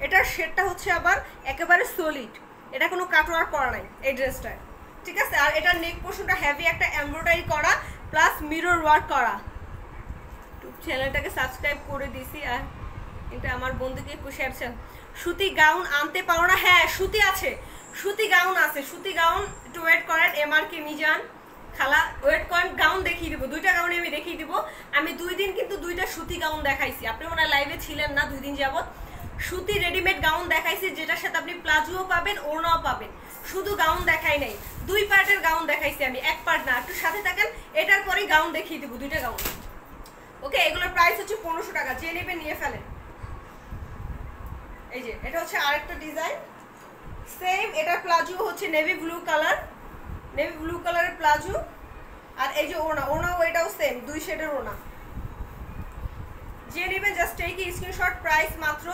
এটার শেডটা হচ্ছে আবার একেবারে সলিড, এটা কোনো কাটওয়ার্ক করা নাই এই ড্রেসটায়, ঠিক আছে। আর এটার নেক পোর্শনটা হেভি একটা এমব্রয়ডারি করা প্লাস মিরর ওয়ার্ক করা। ইউটিউব চ্যানেলটাকে সাবস্ক্রাইব করে দিছি। আর কিন্তু আমার বন্ধুকে একটু শেয়ার। সুতি গাউন আনতে পারো না? হ্যাঁ, সুতি আছে, সুতি গাউন আছে, সুতি গাউন একটু ওয়েট করেন। এমআরকে মিজান খালা ওয়েট করেন, গাউন দেখিয়ে দিব, দুইটা গাউনে আমি দেখিয়ে দিব। আমি 2 দিন কিন্তু 2টা সুতি গাউন দেখাইছি, আপনি মনে হয় লাইভে ছিলেন না 2 দিন যাবত। সুতি রেডিমেড গাউন দেখাইছি, যেটার সাথে আপনি প্লাজোও পাবেন, ওড়নাও পাবেন। শুধু গাউন দেখাই নাই, 2 পার্টের গাউন দেখাইছি আমি, 1 পার্ট না। একটু সাথে থাকেন, এটার পরেই গাউন দেখিয়ে দিব, 2টা গাউন। ওকে, এগুলোর প্রাইস হচ্ছে 1500 টাকা, যে নেবেন নিয়ে ফেলেন। এই যে এটা হচ্ছে আরেকটা ডিজাইন, সেম। এটার প্লাজো হচ্ছে navy blue colour, navy blue কালারের প্লাজো। আর এই যে ওড়না, ওড়নাও এটাও সেম, 2 শেডের ওড়না। যে নেবেন জাস্ট টেক স্ক্রিনশট, প্রাইস মাত্র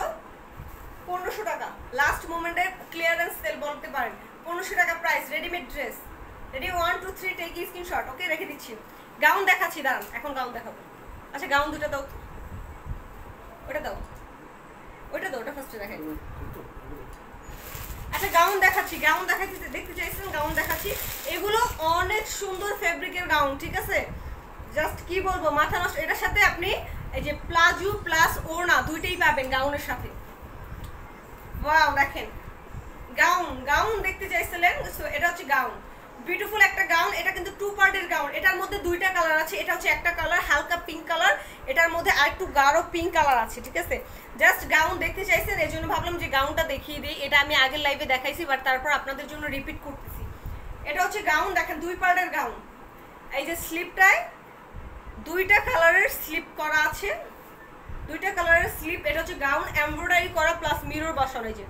1500 টাকা। লাস্ট মোমেন্টে ক্লিয়ারেন্স সেল বলতে পারেন, 1500 টাকা price. Readymade dress, ready 1 2 3 take screenshot. Okay, রেখে দিচ্ছি। গাউন দেখাচ্ছি, দাঁড়ান, এখন গাউন দেখাবো। আচ্ছা, গাউন দুটো দাও, ওটা দাও, ওটা দাও, ওটা ফার্স্টে দেখাই। আচ্ছা, গাউন দেখাচ্ছি, গাউন দেখাচ্ছি, দেখতে চাইছেন গাউন দেখাচ্ছি। এগুলো অনেক সুন্দর ফেব্রিকের গাউন, ঠিক আছে। জাস্ট কি বলবো, মাথা নষ্ট। এটার সাথে আপনি এই যে প্লাজো প্লাস ওড়না দুইটাই পাবেন গাউনের সাথে। ওয়াও, দেখেন গাউন, গাউন দেখতে চাইছিলেন, সো এটা হচ্ছে গাউন। বিউটিফুল একটা গাউন। এটা কিন্তু 2 পার্টের গাউন, এটার মধ্যে 2টা কালার আছে। এটা হচ্ছে একটা কালার হালকা পিঙ্ক কালার, এটার মধ্যে আরেকটু গাঢ় পিঙ্ক কালার আছে, ঠিক আছে। জাস্ট গাউন দেখতে চাইছেন, এই জন্য ভাবলাম যে গাউনটা দেখিয়ে দিই। এটা আমি আগের লাইভে দেখাইছি, বাট তারপর আপনাদের জন্য রিপিট করতেছি। এটা হচ্ছে গাউন, দেখেন 2 পার্টের গাউন। এই যে স্লিপটায় 2টা কালারের স্লিপ করা আছে, 2টা কালারের স্লিপ। এটা হচ্ছে গাউন, এমব্রয়ডারি করা প্লাস মিরর বসানো, এই যে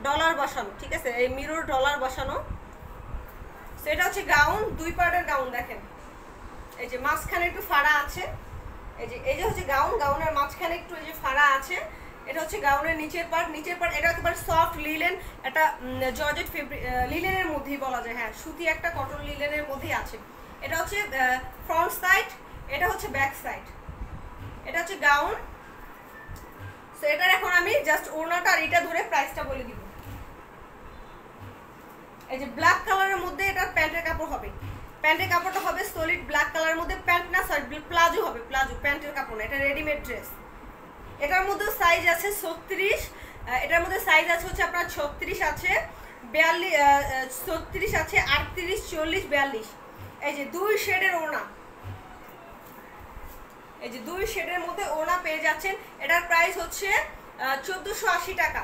ডলার বসানো, ঠিক আছে। এই মিরর ডলার বসানো। সেটা হচ্ছে গাউন, 2 পার্টের গাউন। দেখেন এই যে মাঝখানে একটু ফাড়া আছে, এই যে হচ্ছে গাউন, গাউনের মাঝখানে একটু এই যে ফাড়া আছে। এটা হচ্ছে গাউনের নিচের পার্ট, নিচের পার্ট এটা একেবারে সফট লিলেন, একটা জর্জেট ফেব্রিক, লিলেনের মধ্যেই বলা যায়, হ্যাঁ সুতি একটা কটন লিলেনের মধ্যেই আছে। এটা হচ্ছে ফ্রন্ট সাইড, এটা হচ্ছে ব্যাক সাইড। এটা হচ্ছে গাউন। সো এটার এখন আমি জাস্ট ওড়নাটা আর এটা ধরে প্রাইসটা বলে দিব। এই যে ব্ল্যাক কালারের মধ্যে এটার প্যান্টের কাপড় হবে, প্যান্টের কাপড়টা হবে সলিড ব্ল্যাক কালারের মধ্যে, প্যান্ট না সরি প্লাজো হবে, প্লাজো, প্যান্টের কাপড় না, এটা রেডিমেড ড্রেস। এটার মধ্যে সাইজ আছে 36, এটার মধ্যে সাইজ আছে হচ্ছে আপনার 36 আছে, 42, 36 আছে, 38, 40, 42। এই যে 2 শেডের ওড়না, এই যে 2 শেডের মধ্যে ওড়না পেয়ে যাচ্ছেন। এটার প্রাইস হচ্ছে 1480 টাকা,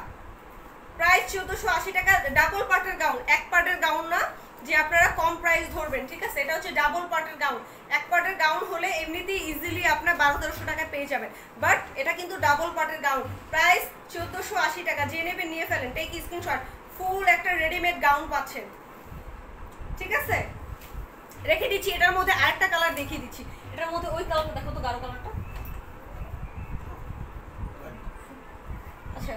প্রাইস 1480 টাকা। ডাবল পার্টের গাউন, এক পার্টের গাউন না যে আপনারা কম প্রাইস ধরবেন, ঠিক আছে? এটা হচ্ছে ডাবল পার্টের গাউন। এক পার্টের গাউন হলে এমনিতেই ইজিলি আপনার 1200-1300 টাকায় পেয়ে যাবেন, বাট এটা কিন্তু ডাবল পার্টের গাউন, প্রাইস 1480 টাকা। যে নেবেন নিয়ে ফেলেন, টেক স্ক্রিনশট। ফুল একটা রেডিমেড গাউন পাচ্ছেন, ঠিক আছে? রেখে দিচ্ছি। এটার মধ্যে আরেকটা কালার দেখিয়ে দিচ্ছি। এটার মধ্যে ওই কালারটা দেখো তো, গাঢ় কালারটা। আচ্ছা,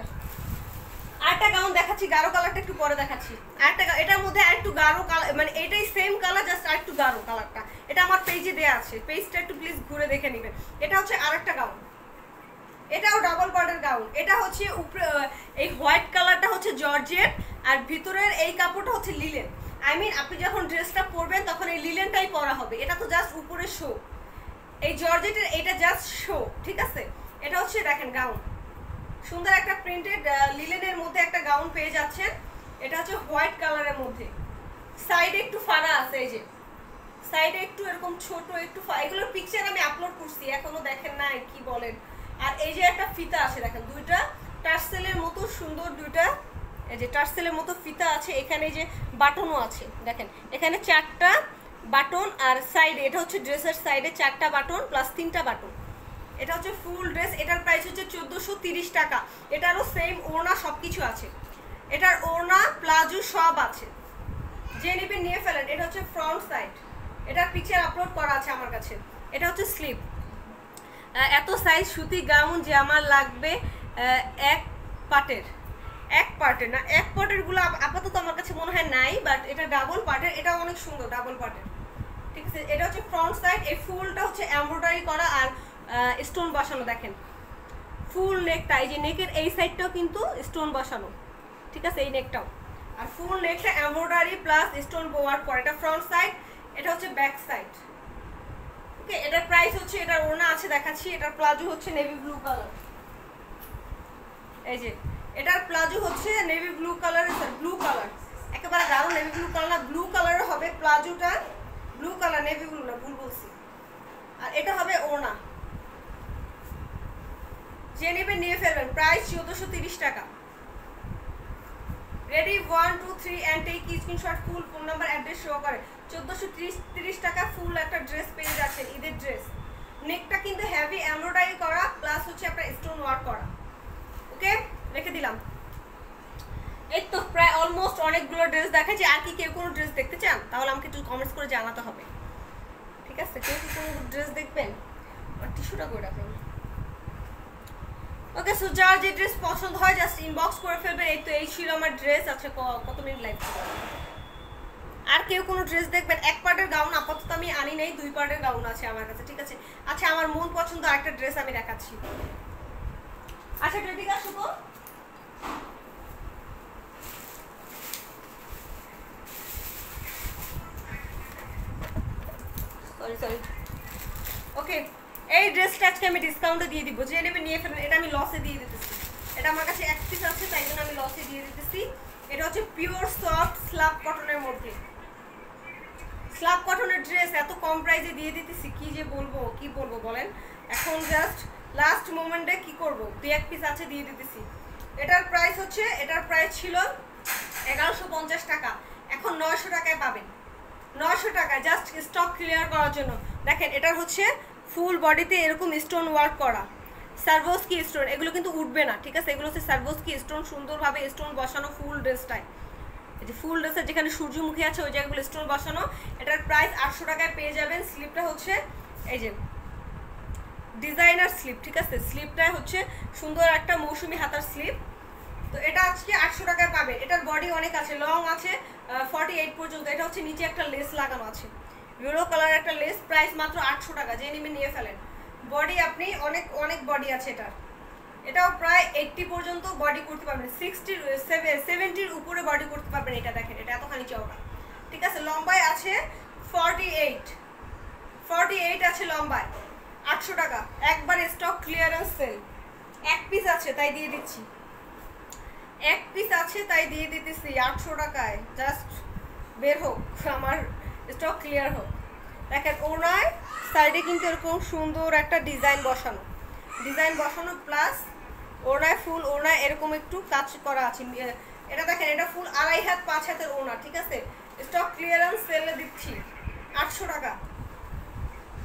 আরেকটা গাউন দেখাচ্ছি, গাঢ় কালারটা একটু পরে দেখাচ্ছি। আরেকটা, এটার মধ্যে আরেকটু গাঢ় কালার, মানে এটাই সেম কালার, জাস্ট আরেকটু গাঢ় কালারটা। এটা আমার পেজে দেয়া আছে, পেজটা একটু প্লিজ ঘুরে দেখে নেবেন। এটা হচ্ছে আরেকটা গাউন, এটাও ডাবল পার্টের গাউন। এটা হচ্ছে উপরে এই হোয়াইট কালারটা হচ্ছে জর্জেট, আর ভিতরের এই কাপড়টা হচ্ছে লিলেন। আই মিন আপনি যখন ড্রেসটা পরবেন তখন এই লিলেনটাই পরা হবে, এটা তো জাস্ট উপরে শো। এই জর্জেটের এটা জাস্ট শো, ঠিক আছে? এটা হচ্ছে দেখেন গাউন, সুন্দর একটা প্রিন্টেড লিলেনের মধ্যে একটা গাউন পেয়ে যাচ্ছেন। এটা হচ্ছে হোয়াইট কালারের মধ্যে, সাইডে একটু ফাড়া আছে, এই যে সাইডে একটু এরকম ছোট একটু, এগুলোর পিকচার আমি আপলোড করছি, এখনো দেখেন না, কি বলেন। আর এই যে একটা ফিতা আছে দেখেন, দুইটা টার্সেলের মতো সুন্দর, দুইটা এই যে টার্সেলের মতো ফিতা আছে। এখানে যে বাটনও আছে দেখেন, এখানে 4টা বাটন, আর সাইডে এটা হচ্ছে ড্রেসের সাইডে 4টা বাটন প্লাস 3টা বাটন। এটা হচ্ছে ফুল ড্রেস। এটার প্রাইস হচ্ছে 1430 টাকা। এটারও সেম ওড়না সবকিছু আছে, এটার ওড়না প্লাজো সব আছে। যে নেবেন নিয়ে ফেলেন। এটা হচ্ছে ফ্রন্ট সাইড, এটার পিকচার আপলোড করা আছে আমার কাছে। এটা হচ্ছে স্লিপ। এত সাইজ সুতি গাউন যে আমার লাগবে এক পার্টের না, এক পার্টের গুলো আপাতত আমার কাছে মনে হয় নাই, বাট এটা ডাবল পার্টের, এটা অনেক সুন্দর ডাবল পার্টের, ঠিক আছে? এটা হচ্ছে ফ্রন্ট সাইড। এই ফুলটা হচ্ছে এমব্রয়ডারি করা আর স্টোন বসানো, দেখেন ফুল নেকটা, এই যে নেকের এই সাইডটাও কিন্তু স্টোন বসানো, ঠিক আছে? এই নেকটাও, আর ফুল নেকটা এমব্রয়ডারি প্লাস স্টোন ওয়ার্ক করা। এটা ফ্রন্ট সাইড, এটা হচ্ছে ব্যাক সাইড। ওকে, এটার প্রাইস হচ্ছে, এটার ওড়না আছে দেখাচ্ছি। এটার প্লাজো হচ্ছে নেভি ব্লু কালার, এই যে এটার প্লাজো হচ্ছে নেভি ব্লু কালারের, ব্লু কালার একেবারে গাঢ় নেভি ব্লু কালার না, ব্লু কালারের হবে প্লাজোটা, ব্লু কালার, নেভি ব্লু না, ভুল বলছি। আর এটা হবে ওড়না। যে নেবেন নিয়ে ফেলবেন, প্রাইস 1430 টাকা। Ready 1 2 3 and take screenshot. Full phone number address show করে। 1430 টাকা ফুল একটা ড্রেস পেয়ে যাচ্ছেন, ঈদের ড্রেস। নেকটা কিন্তু হেভি এমব্রয়ডারি করা প্লাস হচ্ছে আপনার স্টোন ওয়ার্ক করা। ওকে, রেখে দিলাম। এই তো প্রায় অলমোস্ট অনেকগুলো ড্রেস দেখাচ্ছি। আর কি কেউ কোনো ড্রেস দেখতে চান তাহলে আমাকে একটু কমেন্টস করে জানাতে হবে, ঠিক আছে? কেউ কি কোনো ড্রেস দেখবেন? আর টিস্যুটা করে রাখুন। ওকে, সো যার যে ড্রেস পছন্দ হয় জাস্ট ইনবক্স করে ফেলবেন। এই তো এই ছিল আমার ড্রেস। আচ্ছা, কত মিনিট লাইভ? আর কেউ কোনো ড্রেস দেখবেন? এক পার্টের গাউন আপাতত আমি আনি নাই, 2 পার্টের গাউন আছে আমার কাছে, ঠিক আছে? আচ্ছা, আমার মন পছন্দ আরেকটা ড্রেস আমি দেখাচ্ছি। আচ্ছা, রেডি আসো তো। সরি। ওকে, এই ড্রেসটা আজকে আমি ডিসকাউন্টে দিয়ে দিব, যে নেবে নিয়ে ফেলেন। এটা আমি লসে দিয়ে দিতেছি, এটা আমার কাছে এক পিস আছে তাই জন্য আমি লসে দিয়ে দিতেছি। এটা হচ্ছে পিওর সফট স্ল্যাব কটনের মধ্যে, স্ল্যাব কটনের ড্রেস এত কম প্রাইসে দিয়ে দিতেছি, কি যে বলবো, কি বলবো বলেন। এখন জাস্ট লাস্ট মোমেন্টে কি করব, 2-1 পিস আছে দিয়ে দিতেছি। এটার প্রাইস হচ্ছে, এটার প্রাইস ছিল 1150 টাকা, এখন 900 টাকায় পাবেন। 900 টাকা জাস্ট স্টক ক্লিয়ার করার জন্য। দেখেন, এটার হচ্ছে ফুল বডিতে এরকম স্টোন ওয়ার্ক করা, সার্ভোস্কি স্টোন, এগুলো কিন্তু উঠবে না, ঠিক আছে? এগুলো হচ্ছে সার্ভোস্কি স্টোন, সুন্দরভাবে স্টোন বসানো ফুল ড্রেসটায়। এই যে ফুল ড্রেসের যেখানে সূর্যমুখী আছে ওই জায়গাগুলো স্টোন বসানো। এটার প্রাইস 800 টাকায় পেয়ে যাবেন। স্লিপটা হচ্ছে এই যে ডিজাইনার স্লিপ, ঠিক আছে? স্লিপটা হচ্ছে সুন্দর একটা মৌসুমি হাতার স্লিপ। তো এটা আজকে 800 টাকায় পাবেন। এটার বডি অনেক আছে, লং আছে 48 পর্যন্ত। এটা হচ্ছে নিচে একটা লেস লাগানো আছে, ইয়েলো কালার একটা লেস, প্রাইস মাত্র 800 টাকা। যে নেবেন নিয়ে ফেলেন। বডি আপনি অনেক বডি আছে এটার, এটাও প্রায় 80 পর্যন্ত বডি করতে পারবেন, 70-র উপরে বডি করতে পারবেন। এটা দেখেন, এটা এতখানি চওড়া, ঠিক আছে? লম্বায় আছে 48 আছে লম্বায়, 800 টাকা, একবার স্টক ক্লিয়ারেন্স সেল। এক পিস আছে তাই দিয়ে দিচ্ছি, এক পিস আছে তাই দিয়ে দিতেছি 800 টাকায়। জাস্ট বের হোক, আমার স্টক ক্লিয়ার হোক। দেখেন ওনার সাইডে কিন্তু এরকম সুন্দর একটা ডিজাইন বসানো প্লাস ওনায় ফুল, ওনায় এরকম একটু কাজ করা আছে। এটা দেখেন, এটা ফুল 2.5 হাত 5 হাতের ওনা, ঠিক আছে। স্টক ক্লিয়ারেন্স সেলে দিচ্ছি 800 টাকা।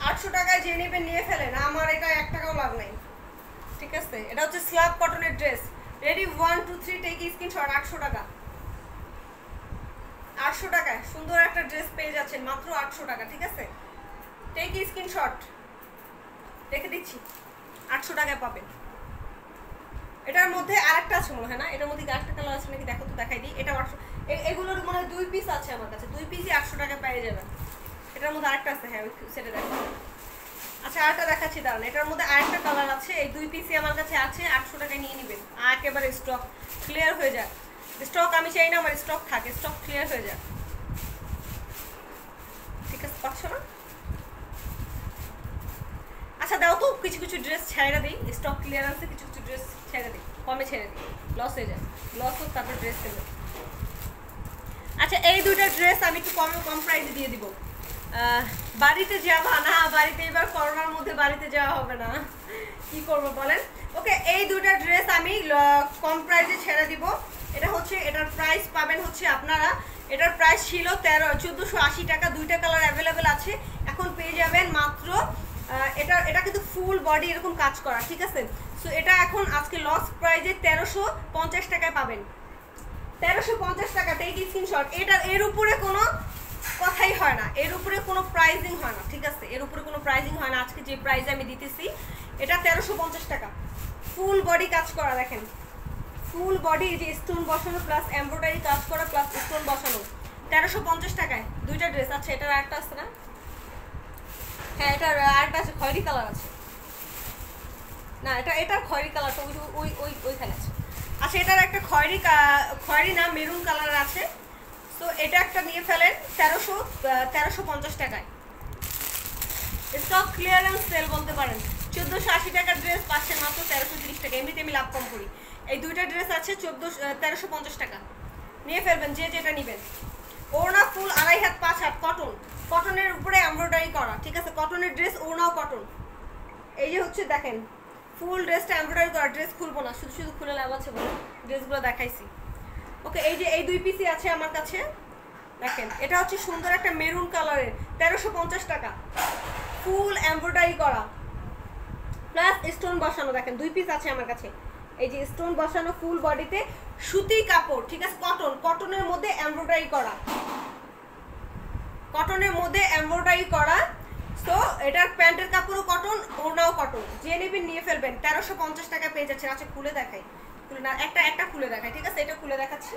800 টাকায় যে নেবেন নিয়ে ফেলেন, আমার এটা 1 টাকাও লাভ নাই, ঠিক আছে। এটা হচ্ছে স্ল্যাব কটনের ড্রেস। Ready 1 2 3 take screenshot. 800 টাকা, 800 টাকায় সুন্দর একটা ড্রেস পেয়ে যাচ্ছেন মাত্র 800 টাকা, ঠিক আছে। টেক স্ক্রিনশট, রেখে দিচ্ছি, 800 টাকায় পাবেন। এটার মধ্যে আরেকটা আছে মনে হয় না, এটার মধ্যে আরেকটা কালার আছে নাকি, দেখো তো, দেখাই দিই। এটা 800, এগুলোর মনে হয় 2 পিস আছে আমার কাছে, 2 পিসই 800 টাকা পেয়ে যাবেন। এটার মধ্যে আরেকটা আছে, হ্যাঁ সেটা দেখো। আচ্ছা আরেকটা দেখাচ্ছি দাঁড়ান, এটার মধ্যে আরেকটা কালার আছে, এই 2 পিসই আমার কাছে আছে, 800 টাকায় নিয়ে নেবেন। একেবারে স্টক ক্লিয়ার হয়ে যায়। স্টক আমি চাই না আমার স্টক থাকে, স্টক ক্লিয়ার হয়ে যায়, ঠিক আছে। পাচ্ছ না? আচ্ছা দাও তো, কিছু কিছু ড্রেস ছেড়ে দিই, স্টক ক্লিয়ারেন্সে কিছু কিছু ড্রেস ছেড়ে দিই, কমে ছেড়ে দিই, লস হয়ে যায়। লস হোক তারপর ড্রেস দেবে। আচ্ছা এই দুইটা ড্রেস আমি একটু কম প্রাইসে দিয়ে দিব। বাড়িতে যাবা না, বাড়িতে এবার করোনার মধ্যে বাড়িতে যাওয়া হবে না, কি করবো বলেন। ওকে, এই দুইটা ড্রেস আমি কম প্রাইসে ছেড়ে দিব। এটা হচ্ছে, এটার প্রাইস পাবেন হচ্ছে আপনারা, এটার প্রাইস ছিল 1480 টাকা। 2টা কালার অ্যাভেলেবেল আছে, এখন পেয়ে যাবেন মাত্র এটা কিন্তু ফুল বডি এরকম কাজ করা, ঠিক আছে। সো এটা এখন আজকে লস প্রাইজে 1350 টাকায় পাবেন। 1350 টাকাতে এই স্ক্রিনশট। এর উপরে কোনো কথাই হয় না, এর উপরে কোনো প্রাইজিং হয় না, ঠিক আছে। এর উপরে কোনো প্রাইজিং হয় না। আজকে যে প্রাইজে আমি দিতেছি এটা 1350 টাকা। ফুল বডি কাজ করা, দেখেন ফুল বডি, এই যে স্টোন বসানো প্লাস এমব্রয়ডারি কাজ করা প্লাস স্টোন বসানো, 1350 টাকায় 2টা ড্রেস। আচ্ছা এটার আরেকটা আছে না, হ্যাঁ এটার আরেকটা আছে, খয়েরি কালার আছে না, এটার খয়েরি কালারটা ওইখানে আছে। আচ্ছা এটার একটা খয়েরি না মেরুন কালার আছে। সো এটা একটা নিয়ে ফেলেন 1350 টাকায়। স্টক ক্লিয়ারেন্স সেল বলতে পারেন। 1480 টাকার ড্রেস পাচ্ছেন মাত্র 1330 টাকা। এমনিতে আমি লাভ কম করি। এই 2টা ড্রেস আছে 1350 টাকা, নিয়ে ফেলবেন যে যেটা নেবেন। ওড়না ফুল 2.5 হাত 5 হাত কটন, কটনের উপরে এমব্রয়ডারি করা, ঠিক আছে। কটনের ড্রেস, ওড়নাও কটন। এই যে হচ্ছে দেখেন ফুল ড্রেসটা এমব্রয়ডারি করা। ড্রেস খুলবো না, শুধু শুধু খুলে লাভ আছে বলে ড্রেসগুলো দেখাইছি। ওকে, এই যে এই 2 পিসই আছে আমার কাছে, দেখেন এটা হচ্ছে সুন্দর একটা মেরুন কালারের, 1350 টাকা, ফুল এমব্রয়ডারি করা প্লাস স্টোন বসানো। দেখেন 2 পিস আছে আমার কাছে, এই যে স্টোন বসানো ফুল বডিতে, সুতি কাপড়, ঠিক আছে। কটনের মধ্যে এমব্রয়ডারি করা, কটনের মধ্যে এমব্রয়ডারি করা। সো এটার প্যান্টের কাপড়ও কটন, ওড়নাও কটন। যে নেবেন নিয়ে ফেলবেন, 1350 টাকা পেয়ে যাচ্ছে। আচ্ছা খুলে দেখাই, খুলে না, একটা খুলে দেখাই, ঠিক আছে। এটা খুলে দেখাচ্ছি।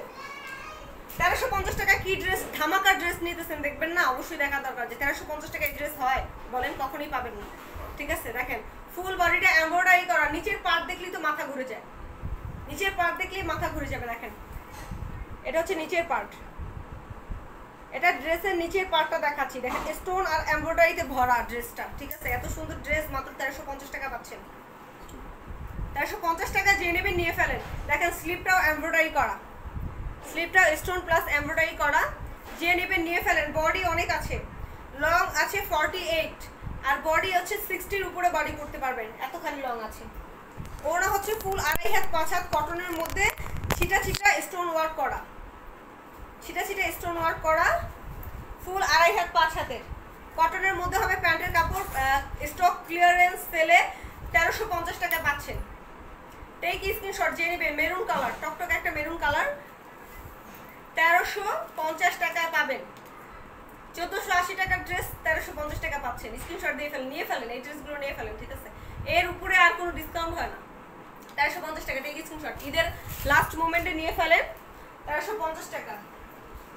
1350 টাকা কি ড্রেস, ধামাকা ড্রেস নিতেছেন, দেখবেন না, অবশ্যই দেখা দরকার যে 1350 টাকা ড্রেস হয় বলেন, কখনোই পাবেন না, ঠিক আছে। দেখেন ফুল বডিটা এমব্রয়ডারি করা, নিচের পার্ট দেখলেই তো মাথা ঘুরে যায়, নিচের পার্ট দেখলেই মাথা ঘুরে যাবে। দেখেন এটা হচ্ছে নিচের পার্ট, এটা ড্রেসের নিচের পার্টটা দেখাচ্ছি। দেখেন স্টোন আর এমব্রয়ডারিতে ভরা ড্রেসটা, ঠিক আছে। এত সুন্দর ড্রেস মাত্র 1350 টাকা পাচ্ছেন। 1350 টাকা যে নেবেন নিয়ে ফেলেন। দেখেন স্লিপটাও এমব্রয়ডারি করা, স্লিপটা স্টোন প্লাস এমব্রয়ডারি করা। যে নেবেন নিয়ে ফেলেন। বডি অনেক আছে, লং আছে 48 আর বডি হচ্ছে 60-র উপরে বডি করতে পারবেন, এতখানি লং আছে। ওরা হচ্ছে ফুল 2.5 হাত 5 হাত কটনের মধ্যে ছিটা ছিটা স্টোন ওয়ার্ক করা, ছিটা ছিটা স্টোন ওয়ার্ক করা, ফুল 2.5 হাত 5 হাতের কটনের মধ্যে হবে। প্যান্টের কাপড় স্টক ক্লিয়ারেন্স সেলে 1350 টাকা পাচ্ছেন। টেক স্ক্রিনশট, যে নেবে মেরুন কালার, টকটক একটা মেরুন কালার, 1350 টাকায় পাবেন। 1480 টাকার ড্রেস 1350 টাকা পাচ্ছেন। স্ক্রিনশট দিয়ে ফেলেন, নিয়ে ফেলেন, এই ড্রেসগুলো নিয়ে ফেলেন, ঠিক আছে। এর উপরে আর কোনো ডিসকাউন্ট হয় না। 1350 টাকা, টেক স্ক্রিনশট, ঈদের লাস্ট মোমেন্টে নিয়ে ফেলেন। 1350 টাকা।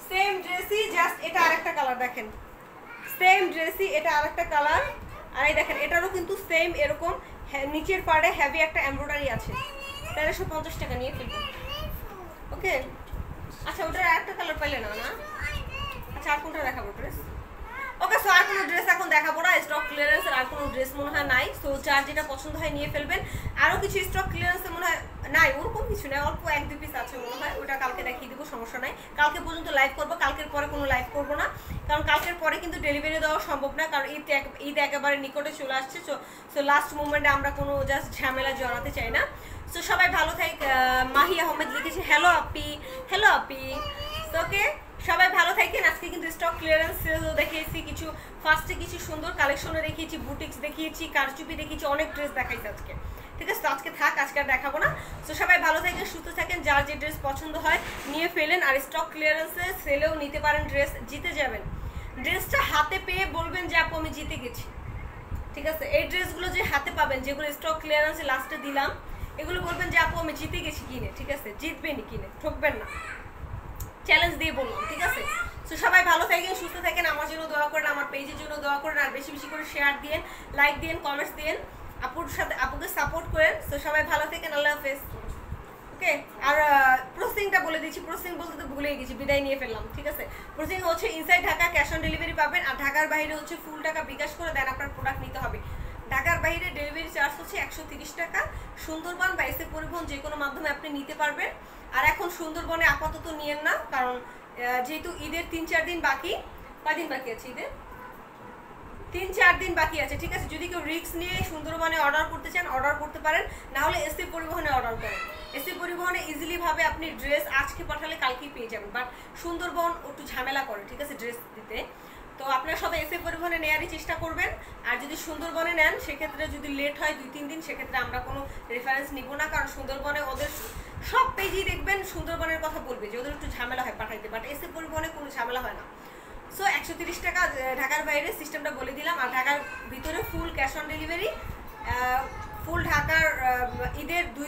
সেম ড্রেসই, জাস্ট এটা আরেকটা কালার, দেখেন সেম ড্রেসই, এটা আরেকটা কালার। আর এই দেখেন এটারও কিন্তু সেম এরকম নিচের পাড়ে হেভি একটা এমব্রয়ডারি আছে। 1350 টাকা, নিয়ে ফেলবেন। ওকে, আচ্ছা ওটার আরেকটা কালার পাইলে না, না? আচ্ছা আর কোনটা দেখাবো ড্রেস? ওকে। কোনো ড্রেস এখন দেখাবো না, স্টক ক্লিয়ারেন্সের আর কোনো ড্রেস মনে হয় নাই। তো যার যেটা পছন্দ হয় নিয়ে ফেলবেন। আরও কিছু স্টক ক্লিয়ারেন্সে মনে হয় নাই, ওরকম কিছু নেই, অল্প 1-2 পিস আছে মনে হয়, ওটা কালকে দেখিয়ে দেবো, সমস্যা নাই। কালকে পর্যন্ত লাইভ করবো, কালকের পরে কোনো লাইভ করবো না, কারণ কালকের পরে কিন্তু ডেলিভারি দেওয়া সম্ভব না, কারণ ঈদ একেবারে নিকটে চলে আসছে। সো লাস্ট মোমেন্টে আমরা কোনো জাস্ট ঝামেলা জড়াতে চাই না। সো সবাই ভালো থাক। মাহি আহমেদ লিখেছে হ্যালো আপি, হ্যালো আপি। ওকে, সবাই ভালো থাকেন। আজকে কিন্তু স্টক ক্লিয়ারেন্স সেলও দেখিয়েছি, কিছু ফার্স্টে কিছু সুন্দর কালেকশনে দেখিয়েছি, বুটিক্স দেখিয়েছি, কারচুপি দেখিয়েছি, অনেক ড্রেস দেখাইছি আজকে, ঠিক আছে? তো আজকে থাক, আজকে আর দেখাবো না। তো সবাই ভালো থাকেন, সুস্থ থাকেন, যার যে ড্রেস পছন্দ হয় নিয়ে ফেলেন। আর স্টক ক্লিয়ারেন্সে সেলেও নিতে পারেন, ড্রেস জিতে যাবেন। ড্রেসটা হাতে পেয়ে বলবেন যে আপু আমি জিতে গেছি, ঠিক আছে? এই ড্রেসগুলো যে হাতে পাবেন, যেগুলো স্টক ক্লিয়ারেন্সে লাস্টে দিলাম, এগুলো বলবেন যে আপু আমি জিতে গেছি কিনে, ঠিক আছে? জিতবেনই কিনে, ঠকবেন না, চ্যালেঞ্জ দিয়ে বললাম, ঠিক আছে? তো সবাই ভালো থাকেন, সুস্থ থাকেন, আমার জন্য দোয়া করেন, আমার পেজের জন্য দোয়া করেন, আর বেশি বেশি করে শেয়ার দিন, লাইক দিন, কমেন্টস দিন, আপুকে সাপোর্ট করেন। তো সবাই ভালো থাকেন, আল্লাহ হাফেজ। ওকে, আর প্রসেসিংটা বলে দিচ্ছি, প্রসেসিং বলতে তো ভুলেই গেছি, বিদায় নিয়ে ফেললাম, ঠিক আছে? প্রসেসিং হচ্ছে inside Dhaka cash on delivery পাবেন, আর ঢাকার বাইরে হচ্ছে ফুল টাকা বিকাশ করে দেন আপনার প্রোডাক্ট নিতে হবে। ঢাকার বাইরে ডেলিভারি চার্জ হচ্ছে 130 টাকা। সুন্দরবন বা এসে পরিবহন যে কোনো মাধ্যমে আপনি নিতে পারবেন। আর এখন সুন্দরবনে আপাতত নিয়েন না, কারণ যেহেতু ঈদের 3-4 দিন বাকি, কয়দিন বাকি আছে ঈদের? 3-4 দিন বাকি আছে, ঠিক আছে? যদি কেউ রিস্ক নিয়ে সুন্দরবনে অর্ডার করতে চান অর্ডার করতে পারেন, না হলে এসি পরিবহনে অর্ডার করেন। এসি পরিবহনে ইজিলি ভাবে আপনি ড্রেস আজকে পাঠালে কালকেই পেয়ে যাবেন, বাট সুন্দরবন একটু ঝামেলা করে, ঠিক আছে, ড্রেস দিতে। তো আপনারা সবাই এসি পরিবহনে নেওয়ারই চেষ্টা করবেন। আর যদি সুন্দরবনে নেন সেক্ষেত্রে যদি লেট হয় 2-3 দিন, সেক্ষেত্রে আমরা কোনো রেফারেন্স নিব না, কারণ সুন্দরবনে ওদের সব পেজেই দেখবেন সুন্দরবনের কথা বলবে যে ওদের একটু ঝামেলা হয় পাঠাইতে, বাট এসি পরিবহনে কোনো ঝামেলা হয় না। সো 130 টাকা ঢাকার বাইরে, সিস্টেমটা বলে দিলাম। আর ঢাকার ভিতরে ফুল ক্যাশ অন ডেলিভারি, ফুল ঢাকার ঈদের 2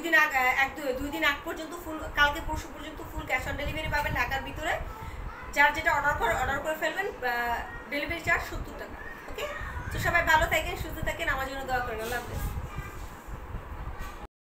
দিন আগ পর্যন্ত, ফুল কালকে পরশু পর্যন্ত ফুল ক্যাশ অন ডেলিভারি পাবেন ঢাকার ভিতরে। যার যেটা অর্ডার করে ফেলবেন, ডেলিভারি চার্জ 70 টাকা। ওকে, তো সবাই ভালো থাকেন, সুস্থ থাকেন, আমার জন্য দোয়া করেন। আল্লাহ হাফেজ।